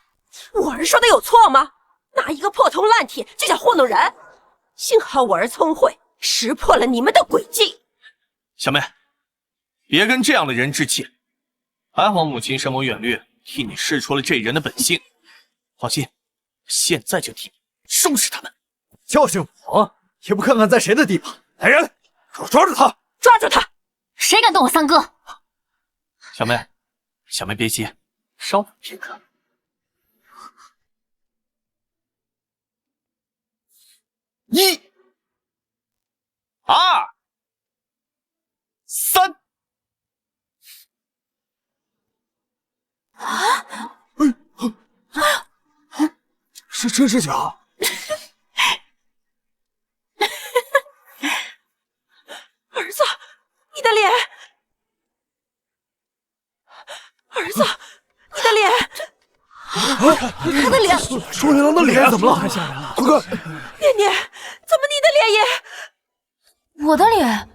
我儿说的有错吗？拿一个破铜烂铁就想糊弄人？幸好我儿聪慧，识破了你们的诡计。小妹，别跟这样的人置气。还好母亲深谋远虑，替你试出了这人的本性。放心，现在就替你收拾他们。就是我，也不看看在谁的地盘。来人，给我抓住他！抓住他！谁敢动我三哥？小妹，小妹别急，稍等片刻。1、2、3。是真是假？儿子，你的脸！儿子，你的脸！他的脸！双月郎的脸怎么了？太吓人了！快看，念念，怎么你的脸也……我的脸？啊！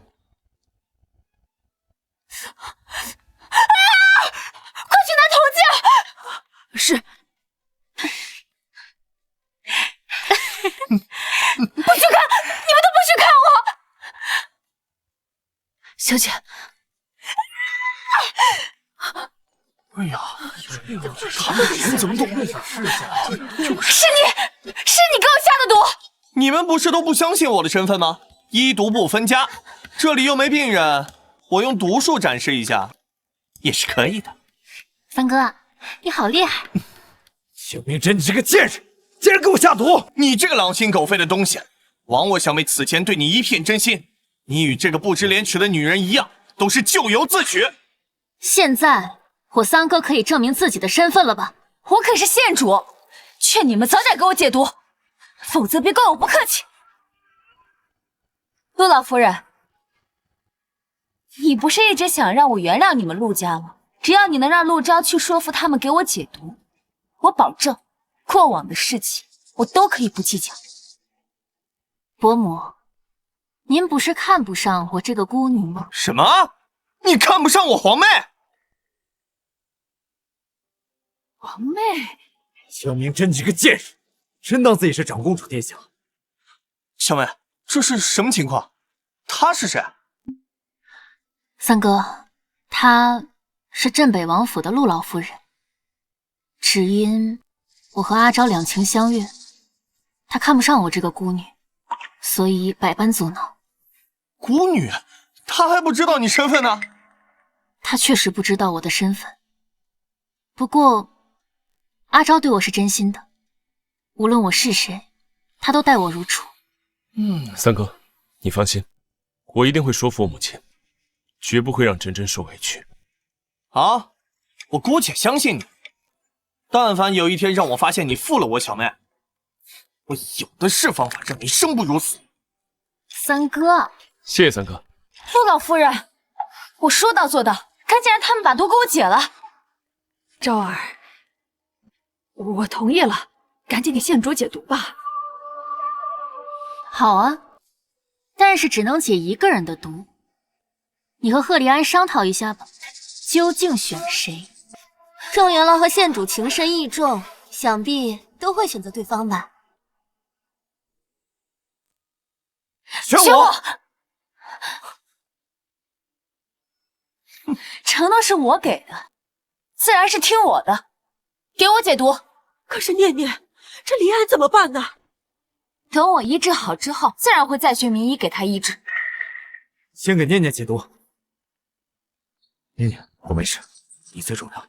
快去拿铜镜！是。不许看！你们都不许看我！小姐。哎呀，他们人怎么懂？是你给我下的毒！你们不是都不相信我的身份吗？医毒不分家，这里又没病人，我用毒术展示一下，也是可以的。三哥，你好厉害！江明真，你这个贱人，竟然给我下毒！你这个狼心狗肺的东西，枉我小妹此前对你一片真心，你与这个不知廉耻的女人一样，都是咎由自取。现在我三哥可以证明自己的身份了吧？我可是县主，劝你们早点给我解毒，否则别怪我不客气。陆老夫人，你不是一直想让我原谅你们陆家吗？只要你能让陆昭去说服他们给我解毒，我保证过往的事情我都可以不计较。伯母，您不是看不上我这个孤女吗？什么？你看不上我皇妹？皇妹，江明真，你这个贱人，真当自己是长公主殿下？小妹，这是什么情况？她是谁？三哥，她是镇北王府的陆老夫人，只因我和阿昭两情相悦，她看不上我这个孤女，所以百般阻挠。孤女？她还不知道你身份呢？她确实不知道我的身份，不过阿昭对我是真心的，无论我是谁，他都待我如初。三哥，你放心，我一定会说服我母亲，绝不会让真真受委屈。好，我姑且相信你。但凡有一天让我发现你负了我小妹，我有的是方法让你生不如死。三哥，谢谢三哥。陆老夫人，我说到做到，赶紧让他们把毒给我解了。昭儿，我同意了，赶紧给县主解毒吧。好啊，但是只能解一个人的毒。你和赫利安商讨一下吧，究竟选谁？状元郎和县主情深意重，想必都会选择对方吧。选我！承诺是我给的，自然是听我的。给我解毒。可是念念，这离安怎么办呢？等我医治好之后，自然会再寻名医给他医治。先给念念解毒。念念，我没事，你最重要。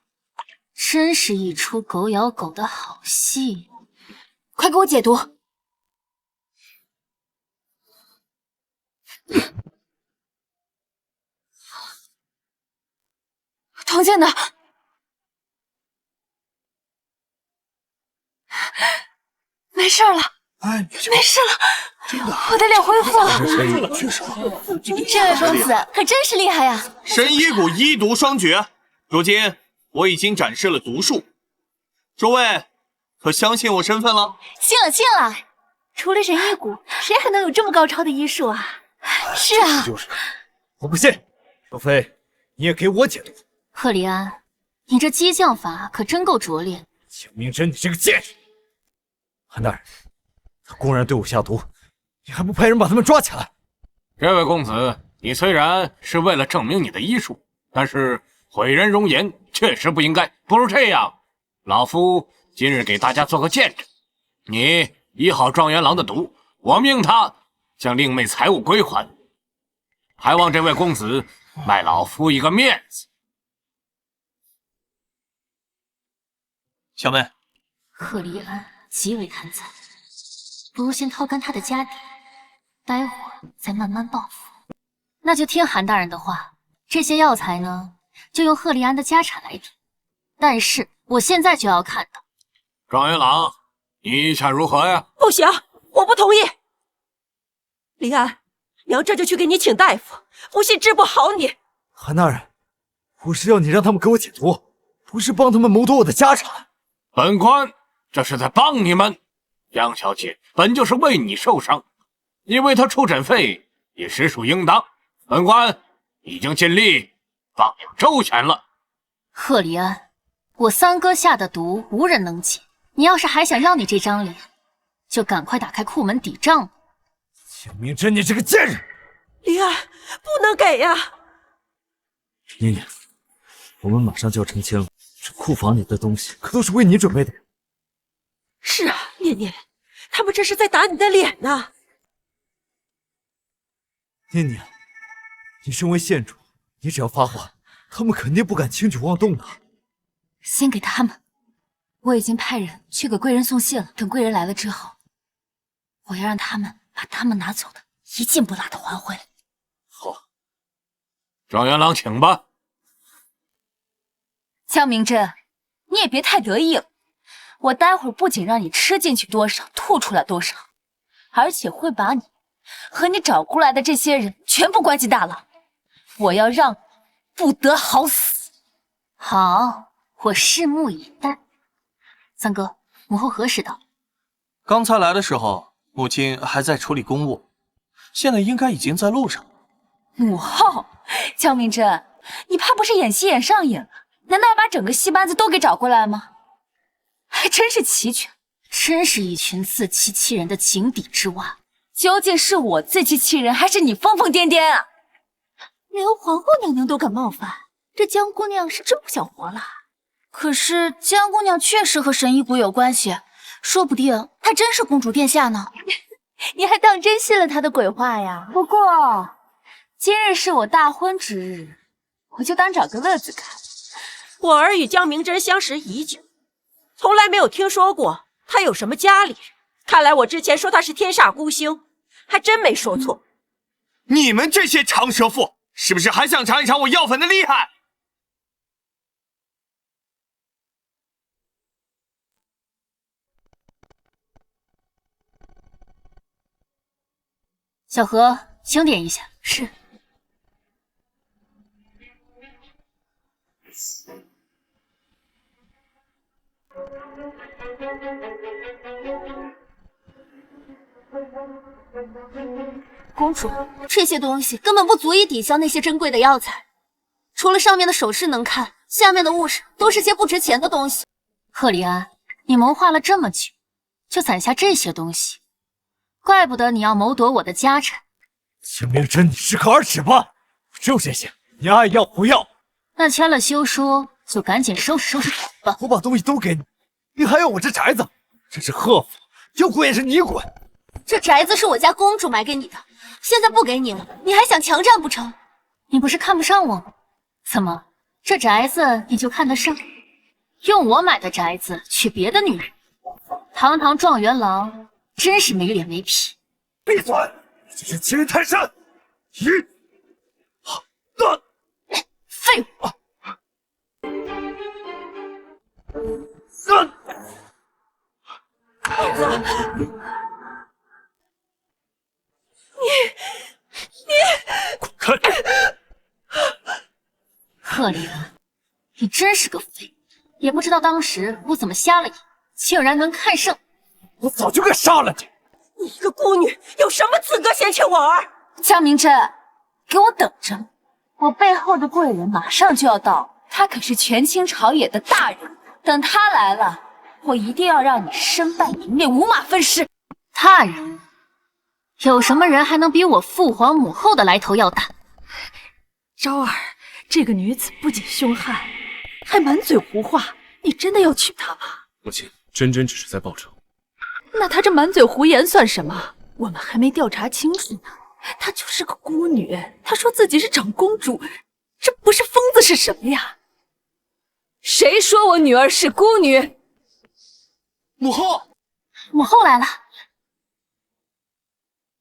真是一出狗咬狗的好戏。快给我解毒！童静呢？没事了，哎，没事了，我的脸恢复了。确实，这位公子可真是厉害呀！神医谷医毒双绝，如今我已经展示了毒术，诸位可相信我身份了？信了，信了。除了神医谷，谁还能有这么高超的医术啊？是啊，就是，我不信，除非你也给我解毒。赫利安，你这激将法可真够拙劣。江明真，你这个贱人！韩大人，他公然对我下毒，你还不派人把他们抓起来？这位公子，你虽然是为了证明你的医术，但是毁人容颜确实不应该。不如这样，老夫今日给大家做个见证，你医好状元郎的毒，我命他将令妹财物归还，还望这位公子卖老夫一个面子。小妹，赫利安极为贪财，不如先掏干他的家底，待会儿再慢慢报复。那就听韩大人的话，这些药材呢，就用赫利安的家产来抵。但是我现在就要看到，状元郎，你意下如何呀？不行，我不同意。离安，娘这就去给你请大夫，不信治不好你。韩大人，我是要你让他们给我解毒，不是帮他们谋夺我的家产。本官这是在帮你们。杨小姐本就是为你受伤，你为她出诊费也实属应当。本官已经尽力帮你周全了。赫利安，我三哥下的毒无人能解，你要是还想要你这张脸，就赶快打开库门抵账吧。江明真，你这个贱人！离安，不能给呀！念念，我们马上就要成亲了，这库房里的东西可都是为你准备的。是啊，念念，他们这是在打你的脸呢。念念，你身为县主，你只要发话，他们肯定不敢轻举妄动的。先给他们，我已经派人去给贵人送信了。等贵人来了之后，我要让他们把他们拿走的一件不落的还回来。好，状元郎，请吧。江明真，你也别太得意了。我待会儿不仅让你吃进去多少，吐出来多少，而且会把你和你找过来的这些人全部关进大牢。我要让你不得好死。好，我拭目以待。三哥，母后何时到？刚才来的时候，母亲还在处理公务，现在应该已经在路上。母后，江明真，你怕不是演戏演上瘾了？难道要把整个戏班子都给找过来吗？还真是齐全，真是一群自欺欺人的井底之蛙。究竟是我自欺欺人，还是你疯疯癫癫啊？连皇后娘娘都敢冒犯，这江姑娘是真不想活了。可是江姑娘确实和神医谷有关系，说不定她真是公主殿下呢。你还当真信了她的鬼话呀？不过今日是我大婚之日，我就当找个乐子看。我儿与江明真相识已久，从来没有听说过他有什么家里人。看来我之前说他是天煞孤星，还真没说错。你们这些长舌妇，是不是还想尝一尝我药粉的厉害？小何，清点一下。是。公主，这些东西根本不足以抵消那些珍贵的药材。除了上面的首饰能看，下面的物事都是些不值钱的东西。赫里安，你谋划了这么久，就攒下这些东西，怪不得你要谋夺我的家产。江明真，你适可而止吧，就这些，你爱要不要？那签了休书，就赶紧收拾收拾走吧。我把东西都给你，你还要我这宅子？这是贺府，要滚也是你滚。这宅子是我家公主买给你的，现在不给你了，你还想强占不成？你不是看不上我吗？怎么，这宅子你就看得上？用我买的宅子娶别的女人，堂堂状元郎，真是没脸没皮。闭嘴！这是欺人太甚！废物！滚开！赫里安，你真是个废物，也不知道当时我怎么瞎了眼，竟然能看上。我早就该杀了你！你一个孤女，有什么资格嫌弃我儿？江明真，给我等着！我背后的贵人马上就要到，他可是权倾朝野的大人。等他来了，我一定要让你身败名裂，五马分尸。大人，有什么人还能比我父皇母后的来头要大？昭儿，这个女子不仅凶悍，还满嘴胡话，你真的要娶她吗？母亲，真真只是在报仇。那她这满嘴胡言算什么？我们还没调查清楚呢。她就是个孤女，她说自己是长公主，这不是疯子是什么呀？谁说我女儿是孤女？母后，母后来了。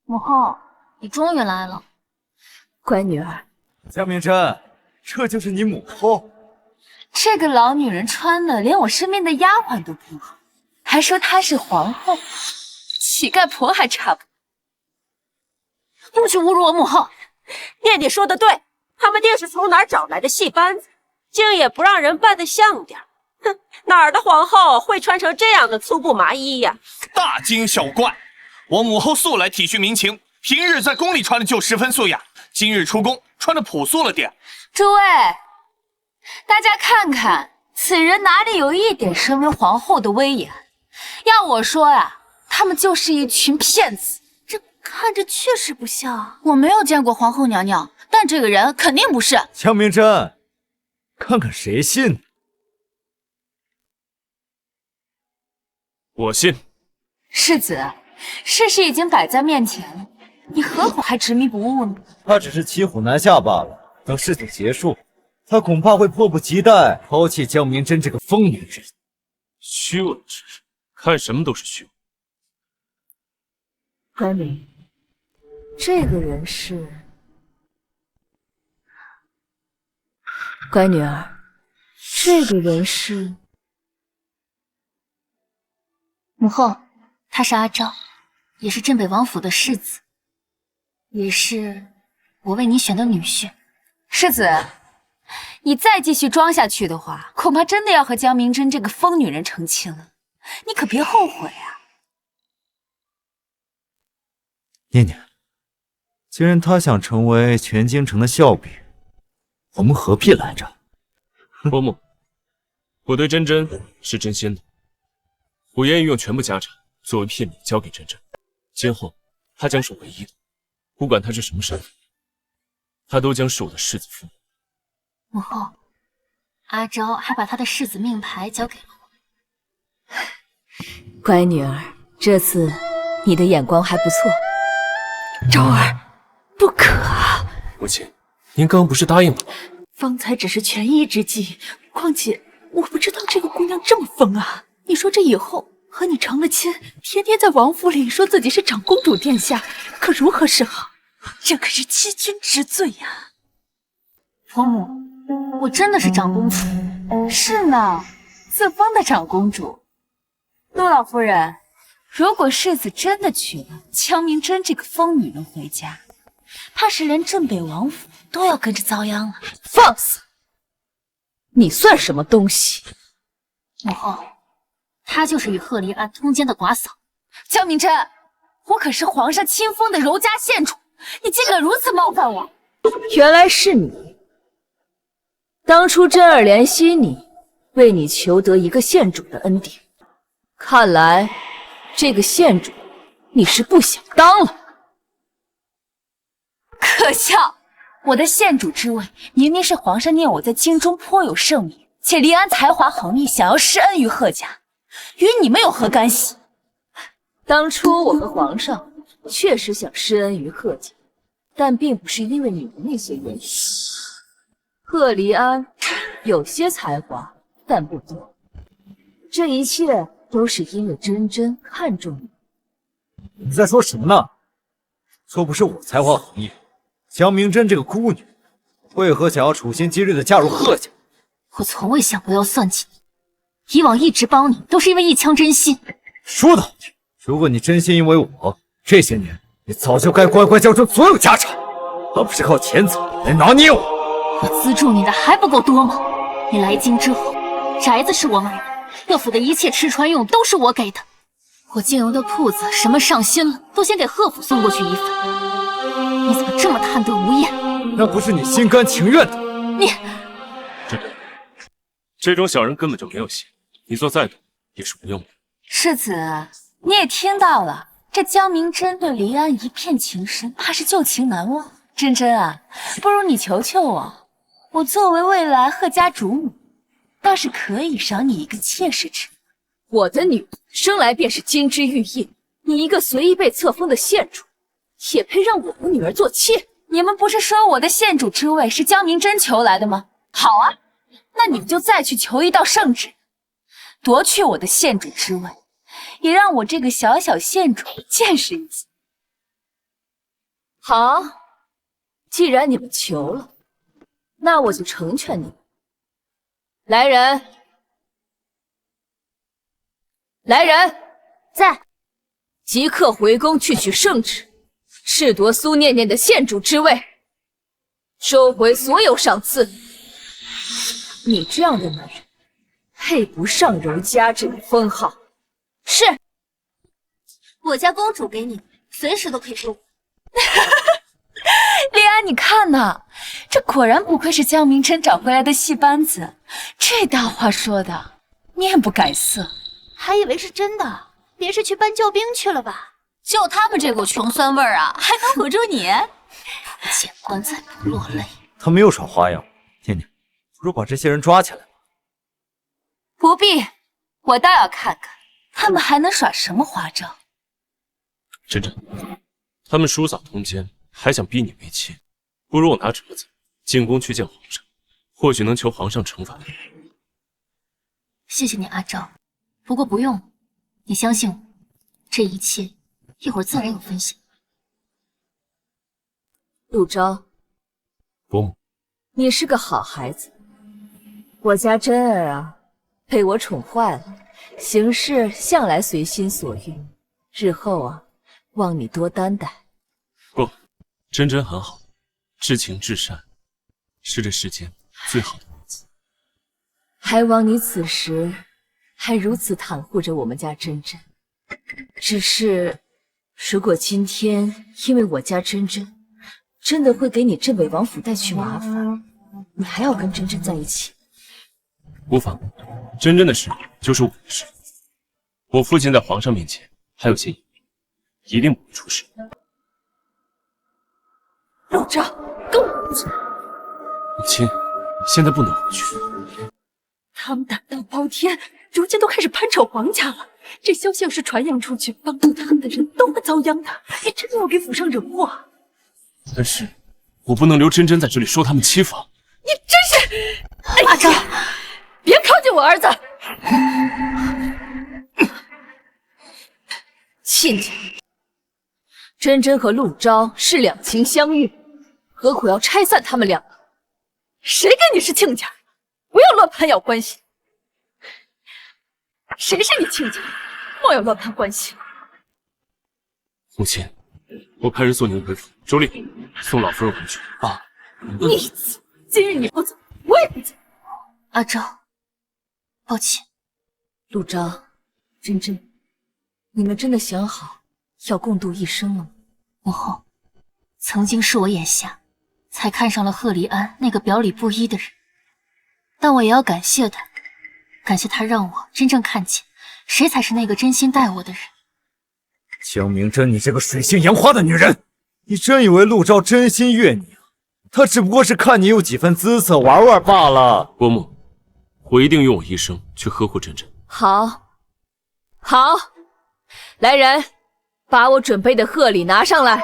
母后，你终于来了，乖女儿。江明真，这就是你母后。这个老女人穿的连我身边的丫鬟都不如，还说她是皇后，乞丐婆还差不多。不许侮辱我母后！念念说的对，他们定是从哪儿找来的戏班子，竟也不让人扮得像点。哼，哪儿的皇后会穿成这样的粗布麻衣呀？大惊小怪！我母后素来体恤民情，平日在宫里穿的就十分素雅，今日出宫穿的朴素了点。诸位，大家看看，此人哪里有一点身为皇后的威严？要我说呀，他们就是一群骗子。这看着确实不像。我没有见过皇后娘娘，但这个人肯定不是。江明真，看看谁信。我信。世子，事实已经摆在面前，你何苦还执迷不悟呢？他只是骑虎难下罢了。等事情结束，他恐怕会迫不及待抛弃江明真这个疯女人。虚伪之人，看什么都是虚伪。乖明，这个人是乖女儿，这个人是母后，他是阿昭，也是镇北王府的世子，也是我为你选的女婿。世子，你再继续装下去的话，恐怕真的要和江明真这个疯女人成亲了，你可别后悔啊！念念，既然他想成为全京城的笑柄，我们何必拦着？伯母，我对真真是真心的，我愿意用全部家产作为聘礼交给真真，今后她将是唯一的，不管她是什么身份，她都将是我的世子夫人。母后，阿昭还把他的世子命牌交给了我。乖女儿，这次你的眼光还不错。昭儿，不可啊！母亲，您刚刚不是答应了吗？方才只是权宜之计，况且我不知道这个姑娘这么疯啊！你说这以后和你成了亲，天天在王府里说自己是长公主殿下，可如何是好？这可是欺君之罪呀！伯母，我真的是长公主。是呢，自封的长公主。陆老夫人，如果世子真的娶了江明真这个疯女人回家，怕是连镇北王府都要跟着遭殃了。放肆！你算什么东西？母后，她就是与贺离安通奸的寡嫂。江明真，我可是皇上亲封的柔家县主，你竟敢如此冒犯我！原来是你！当初真儿怜惜你，为你求得一个县主的恩典，看来这个县主你是不想当了。可笑！我的县主之位明明是皇上念我在京中颇有盛名，且离安才华横溢，想要施恩于贺家，与你们有何干系？当初我和皇上确实想施恩于贺家，但并不是因为你的那些原因。贺离安有些才华，但不多。这一切都是因为真真看中你。你在说什么呢？若不是我才华横溢，江明真这个孤女为何想要处心积虑的嫁入贺家？我从未想过要算计你，以往一直帮你都是因为一腔真心。说得好听，如果你真心因为我，这些年你早就该乖乖交出所有家产，而不是靠钱财来拿捏我。我资助你的还不够多吗？你来京之后，宅子是我买的，乐府的一切吃穿用都是我给的。我经营的铺子什么上新了，都先给贺府送过去一份。你怎么这么贪得无厌？那不是你心甘情愿的。你真真，这种小人根本就没有戏，你做再多也是无用的。世子，你也听到了，这江明真对离安一片情深，怕是旧情难忘。真真啊，不如你求求我，我作为未来贺家主母，倒是可以赏你一个妾室之位。我的女儿生来便是金枝玉叶，你一个随意被册封的县主，也配让我的女儿做妾？你们不是说我的县主之位是江明真求来的吗？好啊，那你们就再去求一道圣旨，夺去我的县主之位，也让我这个小小县主见识一下。好，既然你们求了，那我就成全你们。来人！来人！在，即刻回宫去取圣旨，褫夺苏念念的县主之位，收回所有赏赐。你这样的女人，配不上柔家这个封号。是。我家公主给你，随时都可以收。丽安，你看呐，这果然不愧是江明琛找回来的戏班子，这大话说的面不改色。还以为是真的，别是去搬救兵去了吧？就他们这股穷酸味儿啊，还能唬住你？见棺材不落泪。他们又耍花样，念念，不如把这些人抓起来吧。不必，我倒要看看他们还能耍什么花招。真真，他们叔嫂通奸，还想逼你为妻，不如我拿折子进宫去见皇上，或许能求皇上惩罚他。谢谢你，阿昭。不过不用，你相信我，这一切一会儿自然有分晓。陆昭，伯母，你是个好孩子，我家真儿啊，被我宠坏了，行事向来随心所欲，日后啊，望你多担待。不，真真很好，至情至善，是这世间最好的女子。还望你此时还如此袒护着我们家真真。只是，如果今天因为我家真真真的会给你镇北王府带去麻烦，你还要跟真真在一起？无妨，真真的事就是我的事。我父亲在皇上面前还有些隐秘，一定不会出事。陆昭，跟我走。母亲，现在不能回去。他们胆大包天，如今都开始攀扯皇家了。这消息要是传扬出去，帮助他们的人都会遭殃的。你真的要给府上惹祸啊？但是，我不能留真真在这里受他们欺负。你真是……阿昭，别靠近我儿子！亲家，真真和陆昭是两情相悦，何苦要拆散他们两个？谁跟你是亲家？不要乱攀咬关系。谁是你亲家？莫要乱攀关系。母亲，我派人送您回府。周丽，送老夫人回去。啊！逆子，今日你不走，我也不走。阿昭，抱歉。陆昭，真真，你们真的想好要共度一生了吗？母后，曾经是我眼瞎，才看上了贺黎安那个表里不一的人，但我也要感谢他，感谢他让我真正看见谁才是那个真心待我的人。江明真，你这个水性杨花的女人，你真以为陆昭真心悦你啊？他只不过是看你有几分姿色，玩玩罢了。伯母，我一定用我一生去呵护真真。好，好，来人，把我准备的贺礼拿上来。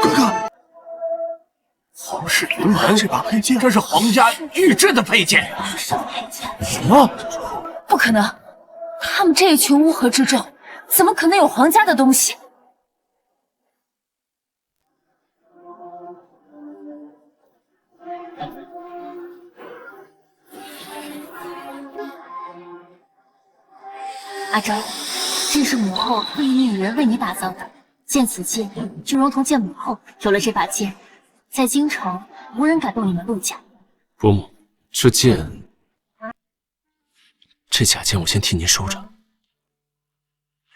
哥哥，皇室临门，这把佩剑，这是皇家御制的佩剑。什么？不可能！他们这一群乌合之众，怎么可能有皇家的东西？阿昭，这是母后特意命人为你打造的。见此剑，就如同见母后。有了这把剑，在京城无人敢动你们陆家。伯母，这剑，这假剑我先替您收着，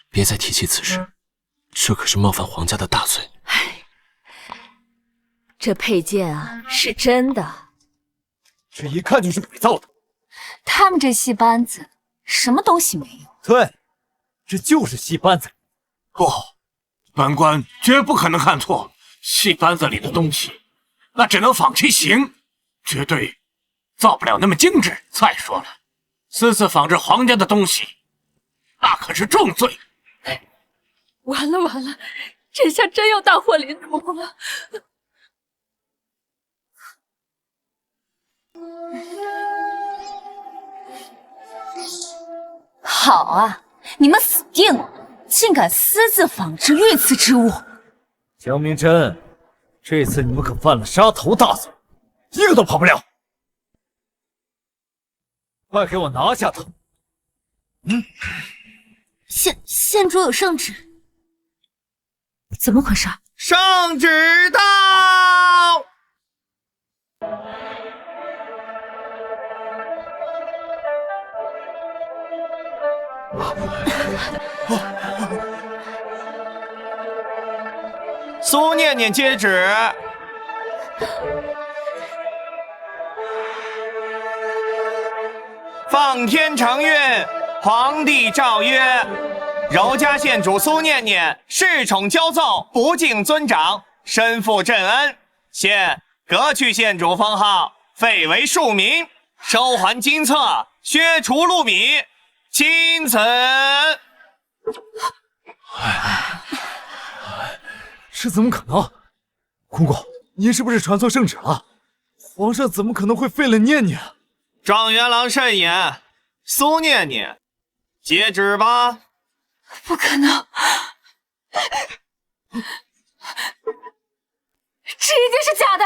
别再提起此事，这可是冒犯皇家的大罪。唉，这佩剑啊是真的，这一看就是伪造的。他们这戏班子什么东西没有？对，这就是戏班子。不，本官绝不可能看错，戏班子里的东西，那只能仿其形，绝对造不了那么精致。再说了，私自仿制皇家的东西，那可是重罪。完了完了，这下真要大祸临头了。好啊，你们死定了！竟敢私自仿制御赐之物！江明真，这次你们可犯了杀头大罪，一个都跑不了！快给我拿下他！县主有圣旨，怎么回事？圣旨到！苏念念接旨。奉天承运，皇帝诏曰：柔家县主苏念念恃宠骄纵，不敬尊长，身负朕恩，现革去县主封号，废为庶民，收还金册，削除禄米，钦此。这怎么可能？公公，您是不是传错圣旨了？皇上怎么可能会废了念念？状元郎慎言，苏念念，接旨吧。不可能，这一定是假的！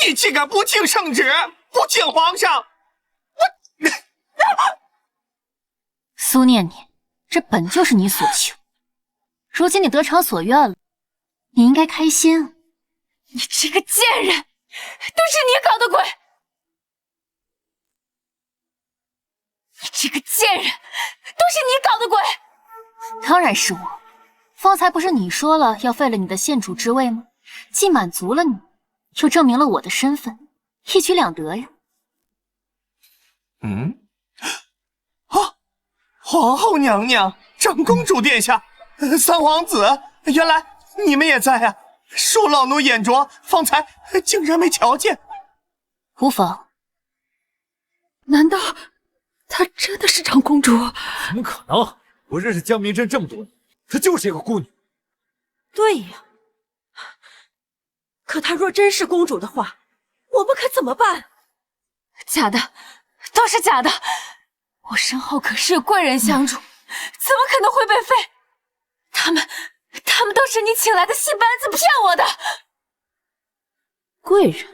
你竟敢不敬圣旨，不敬皇上！苏念念，这本就是你所求，如今你得偿所愿了，你应该开心啊！你这个贱人，都是你搞的鬼！你这个贱人，都是你搞的鬼！当然是我，方才不是你说了要废了你的县主之位吗？既满足了你，又证明了我的身份，一举两得呀！皇后娘娘，长公主殿下，三皇子，原来你们也在啊！恕老奴眼拙，方才竟然没瞧见。无妨。难道她真的是长公主？怎么可能？我认识江明真这么多年，她就是一个孤女。对呀，可她若真是公主的话，我们可怎么办？假的，都是假的！我身后可是有贵人相助，怎么可能会被废？他们都是你请来的戏班子，骗我的！贵人，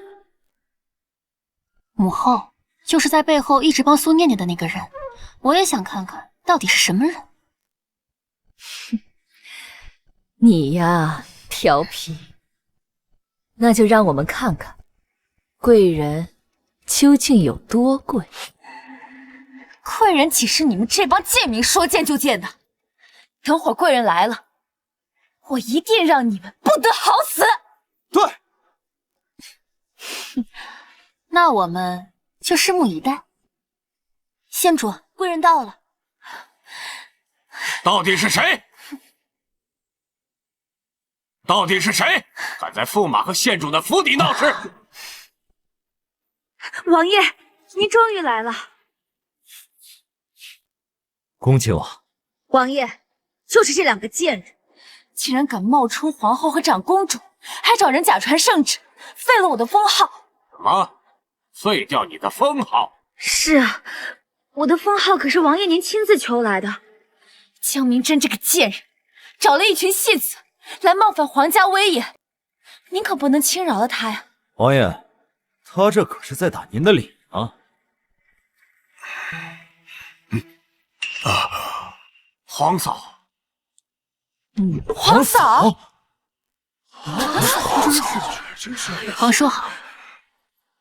母后就是在背后一直帮苏念念的那个人，我也想看看到底是什么人。你呀，调皮，那就让我们看看贵人究竟有多贵。贵人岂是你们这帮贱民说见就见的？等会儿贵人来了，我一定让你们不得好死！对，那我们就拭目以待。县主，贵人到了。到底是谁？到底是谁敢在驸马和县主的府邸闹事？王爷，您终于来了。恭喜我。王爷，就是这两个贱人，竟然敢冒充皇后和长公主，还找人假传圣旨，废了我的封号。什么？废掉你的封号？是啊，我的封号可是王爷您亲自求来的。江明真这个贱人，找了一群戏子来冒犯皇家威严，您可不能轻饶了他呀！王爷，他这可是在打您的脸啊！皇嫂，皇嫂，皇叔好。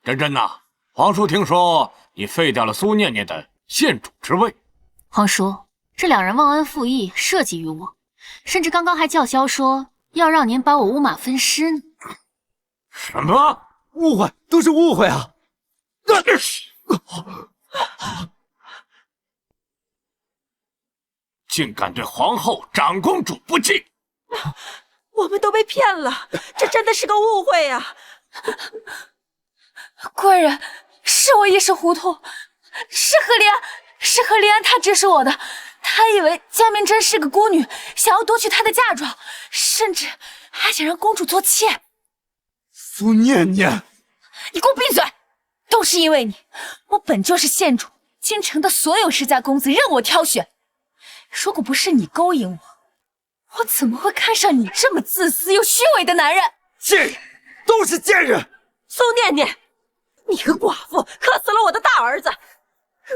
真真呐，皇叔听说你废掉了苏念念的县主之位。皇叔，这两人忘恩负义，设计于我，甚至刚刚还叫嚣说要让您把我五马分尸呢。什么？误会，都是误会啊！竟敢对皇后、长公主不敬！我们都被骗了，这真的是个误会呀！贵人，是我一时糊涂，是何丽安她指使我的。她以为江明真是个孤女，想要夺取她的嫁妆，甚至还想让公主做妾。苏念念，你给我闭嘴！都是因为你，我本就是县主，京城的所有世家公子任我挑选。如果不是你勾引我，我怎么会看上你这么自私又虚伪的男人？贱人，都是贱人！苏念念，你个寡妇，克死了我的大儿子，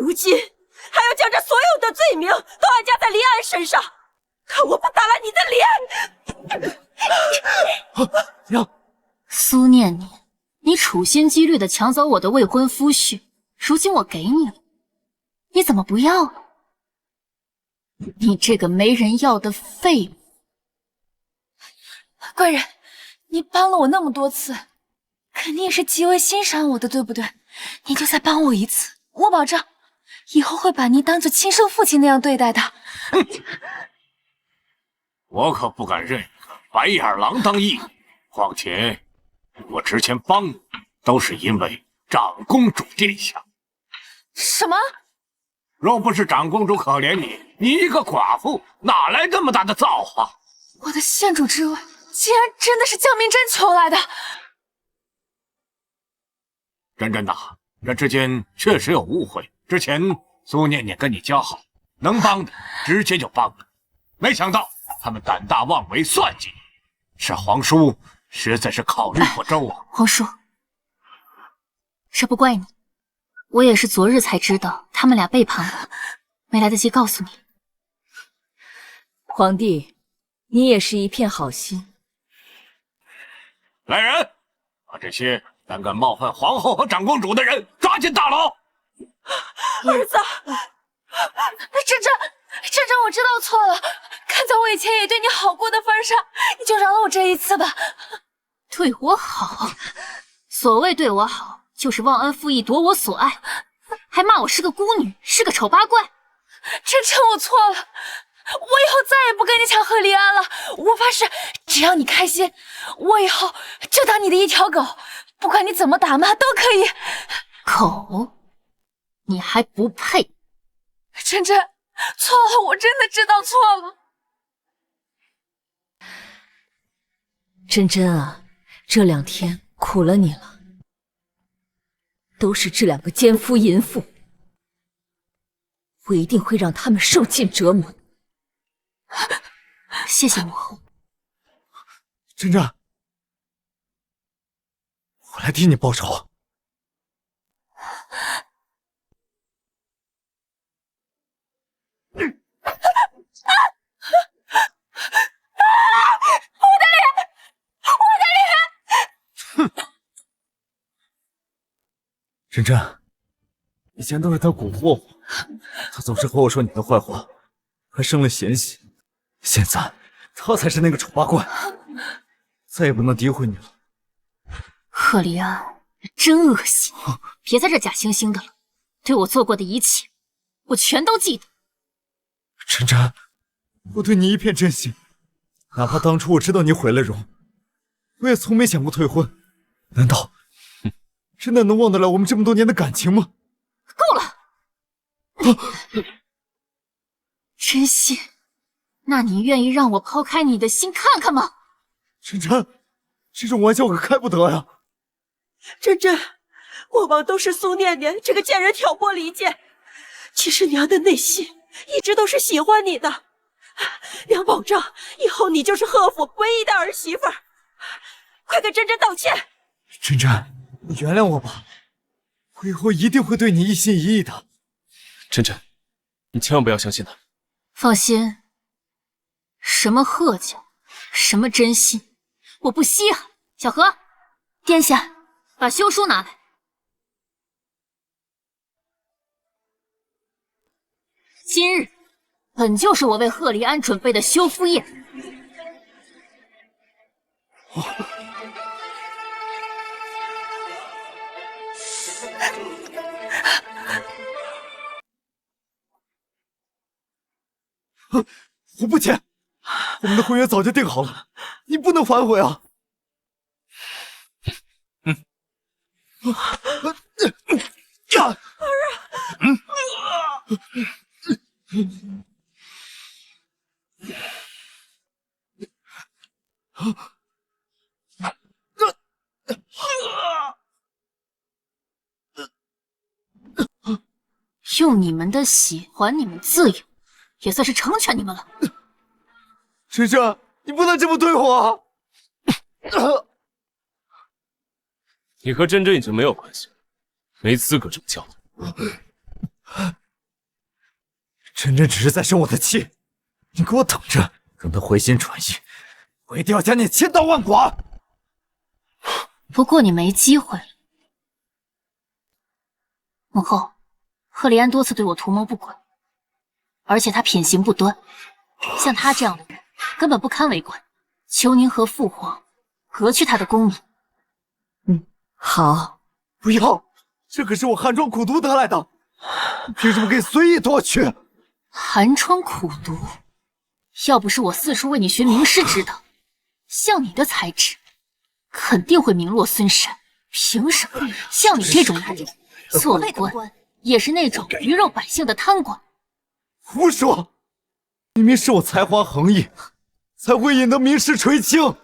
如今还要将这所有的罪名都安加在黎安身上，看我不打烂你的脸！娘，苏念念，你处心积虑的抢走我的未婚夫婿，如今我给你了，你怎么不要了？你这个没人要的废物！贵人，你帮了我那么多次，肯定也是极为欣赏我的，对不对？你就再帮我一次，我保证以后会把您当做亲生父亲那样对待的。我可不敢认一个白眼狼当义女，况且我之前帮你都是因为长公主殿下。什么？若不是长公主可怜你，你一个寡妇哪来那么大的造化？我的县主之位竟然真的是江明真求来的。真真呐，这之间确实有误会。之前苏念念跟你交好，能帮的直接就帮了，没想到他们胆大妄为，算计你，是皇叔实在是考虑不周啊。皇叔，这不怪你，我也是昨日才知道他们俩背叛我，没来得及告诉你。皇帝，你也是一片好心。来人，把这些胆敢冒犯皇后和长公主的人抓进大牢！儿子，珍珍，我知道错了，看在我以前也对你好过的份上，你就饶了我这一次吧。对我好，所谓对我好，就是忘恩负义，夺我所爱，还骂我是个孤女，是个丑八怪。珍珍，我错了，我以后再也不跟你抢赫利安了。我发誓，只要你开心，我以后就当你的一条狗，不管你怎么打骂都可以。狗？你还不配！珍珍，错了，我真的知道错了。珍珍啊，这2天苦了你了，都是这2个奸夫淫妇，我一定会让他们受尽折磨。谢谢母后。珍珍，我来替你报仇。珍珍，以前都是他蛊惑我，他总是和我说你的坏话，还生了嫌隙。现在他才是那个丑八怪，再也不能诋毁你了。赫利安，真恶心！别在这假惺惺的了，对我做过的一切，我全都记得。珍珍，我对你一片真心，哪怕当初我知道你毁了容，我也从没想过退婚。难道真的能忘得了我们这么多年的感情吗？够了！真心？那你愿意让我抛开你的心看看吗？珍珍，这种玩笑可开不得呀！珍珍，过往都是苏念念这个贱人挑拨离间，其实娘的内心一直都是喜欢你的。娘保证，以后你就是贺府唯一的儿媳妇儿。快给珍珍道歉！珍珍，你原谅我吧，我以后一定会对你一心一意的。珍珍，你千万不要相信他。放心，什么贺家，什么真心，我不稀罕。小何，殿下，把休书拿来。今日本就是我为赫利安准备的休夫宴。我不签，我们的婚约早就定好了，你不能反悔啊！用你们的血还你们自由，也算是成全你们了。珍珍，你不能这么对我啊！你和珍珍已经没有关系了，没资格这么叫她。珍珍只是在生我的气，你给我等着，等她回心转意，我一定要将你千刀万剐。不过你没机会了，母后。赫利安多次对我图谋不轨，而且他品行不端，像他这样的人根本不堪为官。求您和父皇革去他的功名。好。不要，这可是我寒窗苦读得来的，你凭什么可以随意夺取？寒窗苦读，要不是我四处为你寻名师指导，像你的才智，肯定会名落孙山。凭什么？像你这种男人，做了官也是那种鱼肉百姓的贪官。胡说！明明是我才华横溢，才会引得名师垂青。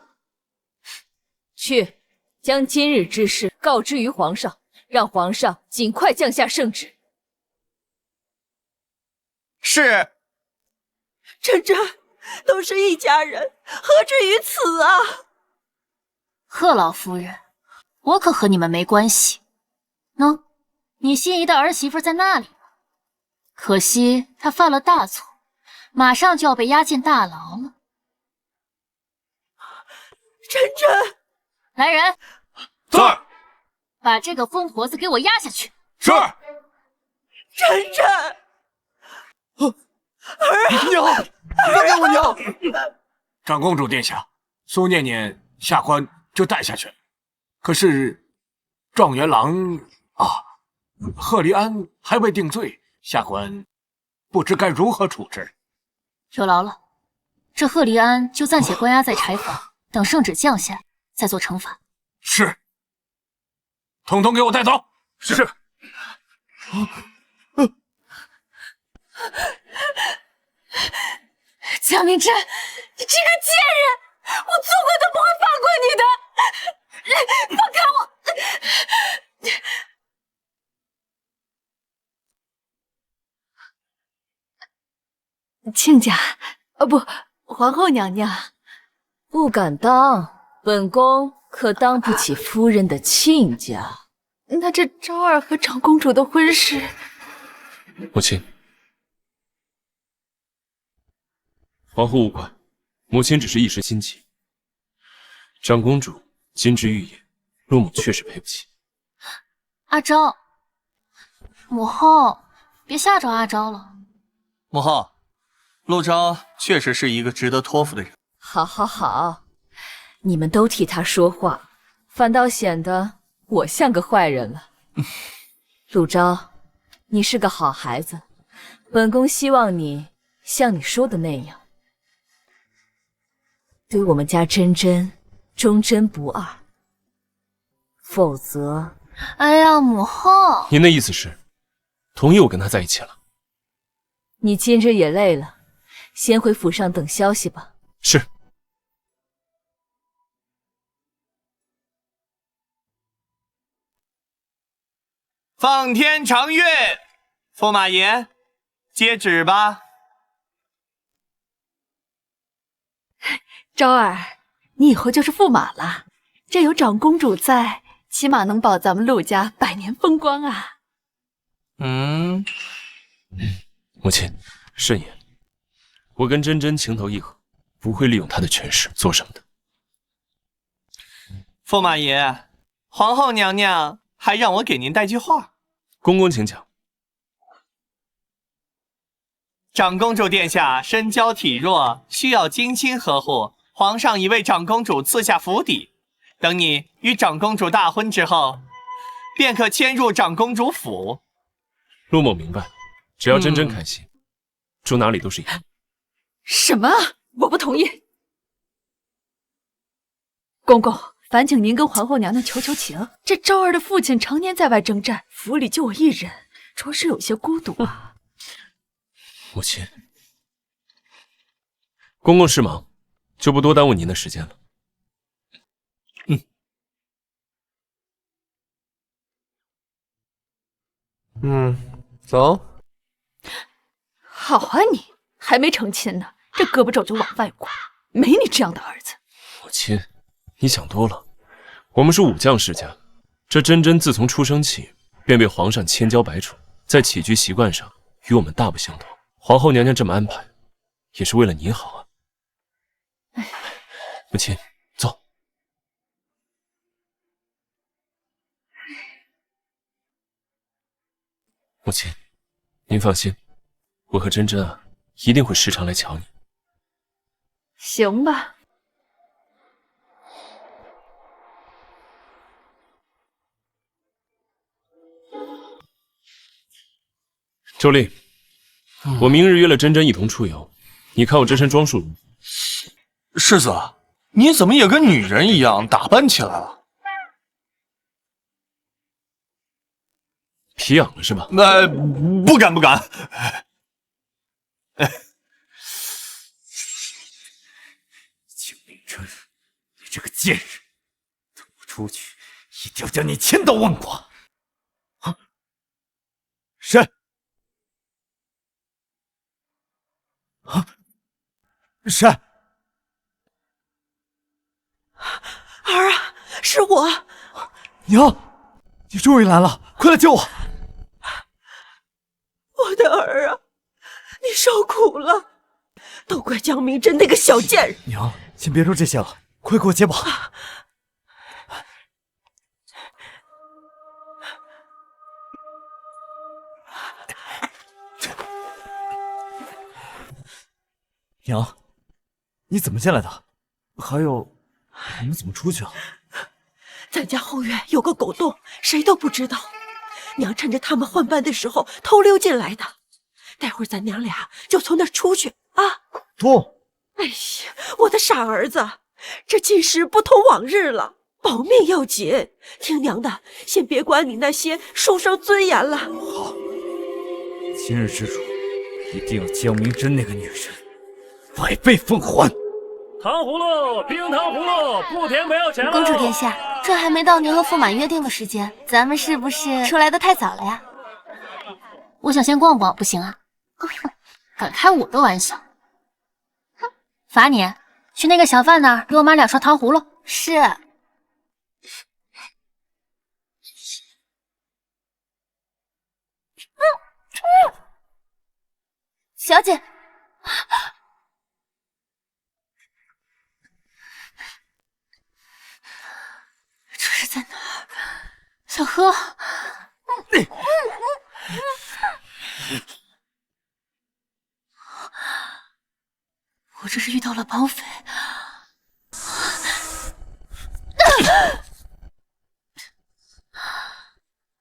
去，将今日之事告知于皇上，让皇上尽快降下圣旨。是。珍珍，都是一家人，何至于此啊？贺老夫人，我可和你们没关系。喏，你心仪的儿媳妇在那里。可惜她犯了大错，马上就要被押进大牢了。真真，来人，在，把这个疯婆子给我押下去。是。真真，娘，放开我娘！长公主殿下，苏念念下官就带下去了。可是状元郎贺黎安还未定罪，下官不知该如何处置。有劳了，这贺黎安就暂且关押在柴房，等圣旨降下再做惩罚。是，统统给我带走。是。江明真，你这个贱人，我做鬼都不会放过你的！放开我！亲家，不，皇后娘娘，不敢当，本宫可当不起夫人的亲家。那这昭儿和长公主的婚事，母亲，皇后勿怪，母亲只是一时心急。长公主金枝玉叶，陆母确实赔不起。阿昭，母后别吓着阿昭了。母后，陆昭确实是一个值得托付的人。好，好，好，你们都替他说话，反倒显得我像个坏人了。陆昭，你是个好孩子，本宫希望你像你说的那样，对我们家珍珍忠贞不二，否则……哎呀，母后，您的意思是，同意我跟他在一起了？你今日也累了，先回府上等消息吧。是。奉天承运，驸马爷，接旨吧。昭儿，你以后就是驸马了。这有长公主在，起码能保咱们陆家百年风光啊。母亲，慎言。我跟珍珍情投意合，不会利用她的权势做什么的。驸马爷，皇后娘娘还让我给您带句话。公公请讲。长公主殿下身娇体弱，需要精心呵护。皇上已为长公主赐下府邸，等你与长公主大婚之后，便可迁入长公主府。陆某明白，只要珍珍开心，住哪里都是一样。什么？我不同意。公公，烦请您跟皇后娘娘求求情。这昭儿的父亲常年在外征战，府里就我一人，着实有些孤独啊。母亲，公公事忙，就不多耽误您的时间了。走。好啊你，还没成亲呢，这胳膊肘就往外挂，没你这样的儿子。母亲，你想多了。我们是武将世家，这珍珍自从出生起便被皇上千娇百宠，在起居习惯上与我们大不相同。皇后娘娘这么安排，也是为了你好啊。母亲，走。母亲，您放心，我和珍珍一定会时常来瞧你。行吧。周丽，我明日约了珍珍一同出游，你看我这身装束如何？世子，你怎么也跟女人一样打扮起来了？皮痒了是吧？不敢不敢。景明春，你这个贱人，等我出去，一定要将你千刀万剐！啊！是。啊！是。儿啊，是我。娘，你终于来了，快来救我！我的儿啊，你受苦了，都怪江明真那个小贱人。娘，先别说这些了，快给我解绑！娘，你怎么进来的？还有，你们怎么出去啊？咱家后院有个狗洞，谁都不知道。娘趁着他们换班的时候偷溜进来的。待会儿咱娘俩就从那儿出去啊！洞？哎呀，我的傻儿子，这今时不同往日了，保命要紧。听娘的，先别管你那些书生尊严了。好，今日之主一定要江明真那个女人百倍奉还。糖葫芦，冰糖葫芦，不甜不要钱了。公主殿下，这还没到您和驸马约定的时间，咱们是不是出来的太早了呀？我想先逛逛，不行啊？敢开我的玩笑？哼，罚你去那个小贩那儿给我买2双糖葫芦。是。小姐。这是在哪儿？小何，我这是遇到了绑匪。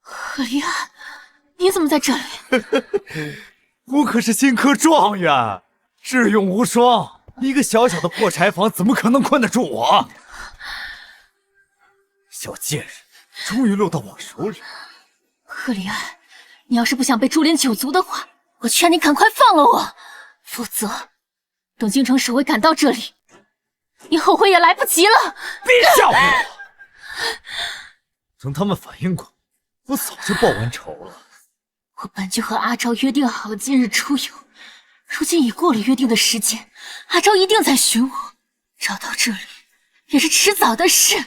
何离安，你怎么在这里？我可是新科状元，智勇无双，一个小小的破柴房怎么可能困得住我？小贱人，终于落到我手里。贺离安，你要是不想被株连九族的话，我劝你赶快放了我，否则等京城守卫赶到这里，你后悔也来不及了。别吓唬我！等他们反应过来，我早就报完仇了。我本就和阿昭约定好了今日出游，如今已过了约定的时间，阿昭一定在寻我，找到这里也是迟早的事。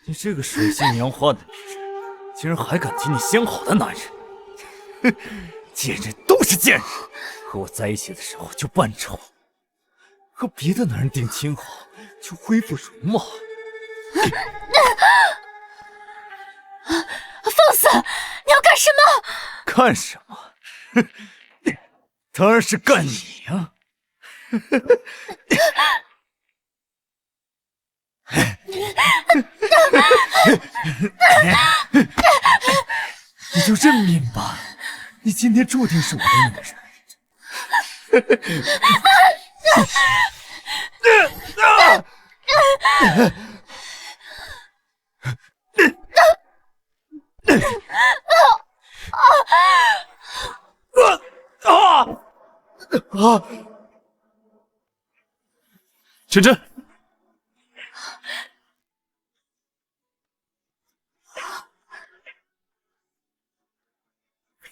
你这个水性杨花的女人，竟然还敢提你相好的男人！哼，贱人都是贱人，和我在一起的时候就扮丑，和别的男人定亲后就恢复容貌。放肆！你要干什么？干什么？当然是干你啊！你就认命吧，你今天注定是我的女人。晨晨，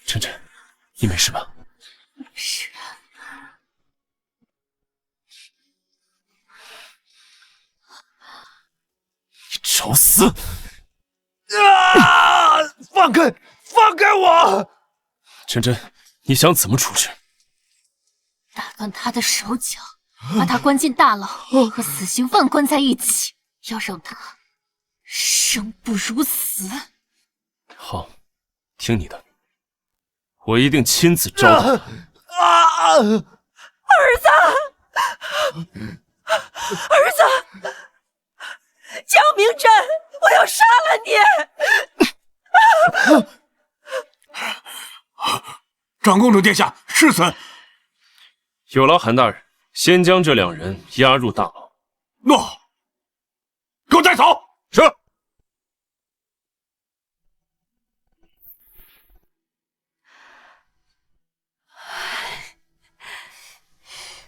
晨晨，你没事吧？没事。你找死！啊！放开！放开我！晨晨，你想怎么处置？打断他的手脚，把他关进大牢，和死刑犯关在一起，要让他生不如死。好，听你的，我一定亲自招待他。儿子，儿子，江明真，我要杀了你！长公主殿下，是此。有劳韩大人，先将这2人押入大牢。诺，给我带走。是。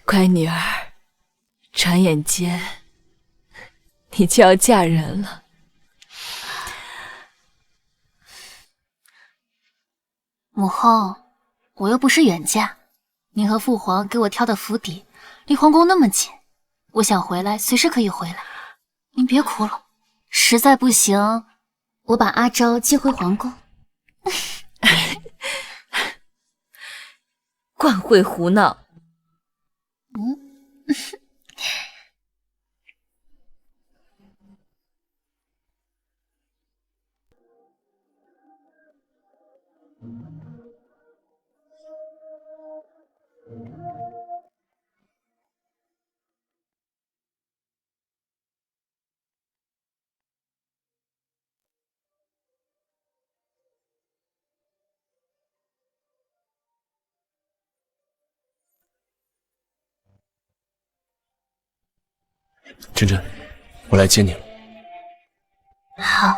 乖女儿，转眼间你就要嫁人了。母后，我又不是远嫁，您和父皇给我挑的府邸离皇宫那么近，我想回来随时可以回来。您别哭了，实在不行，我把阿昭接回皇宫。惯会胡闹。真真，我来接你了。好。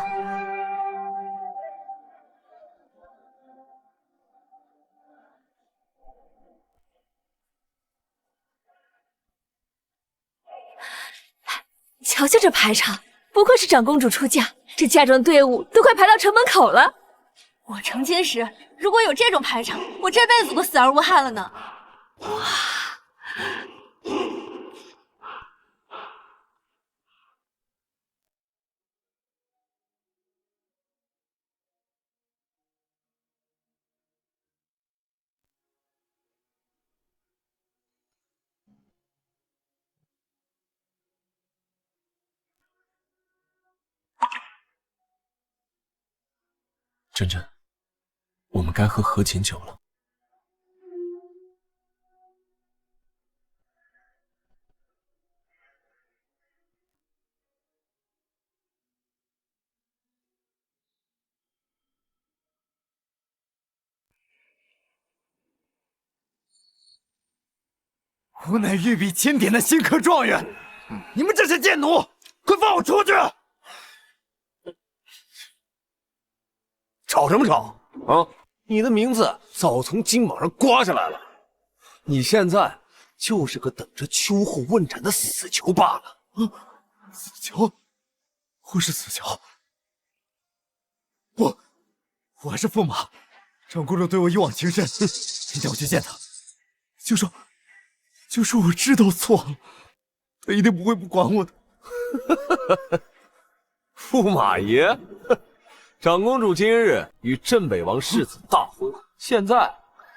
瞧瞧这排场，不愧是长公主出嫁，这嫁妆队伍都快排到城门口了。我成亲时如果有这种排场，我这辈子都死而无憾了呢。真真，我们该喝和琴酒了。我乃御笔钦点的新科状元，你们这些贱奴，快放我出去！吵什么吵啊！你的名字早从金榜上刮下来了，你现在就是个等着秋后问斩的死囚罢了。死囚？我是死囚？不，我还是驸马。长公主对我一往情深，今天我去见她，就说我知道错了，她一定不会不管我的。驸马爷。长公主今日与镇北王世子大婚，现在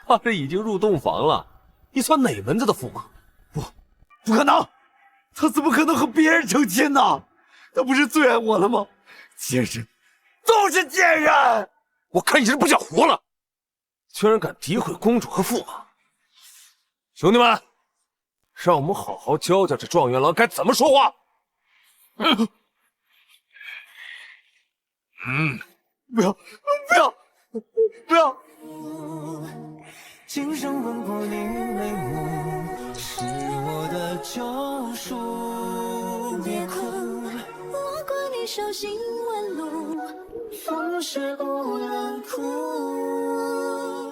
她这已经入洞房了，你算哪门子的驸马？不可能，她怎么可能和别人成亲呢？她不是最爱我了吗？奸人，都是奸人！我看你是不想活了，居然敢诋毁公主和驸马！兄弟们，让我们好好教教这状元郎该怎么说话。不要，不要，不要！今生吻过你眉目，是我的救赎。别哭，我管你小心弯路，风是无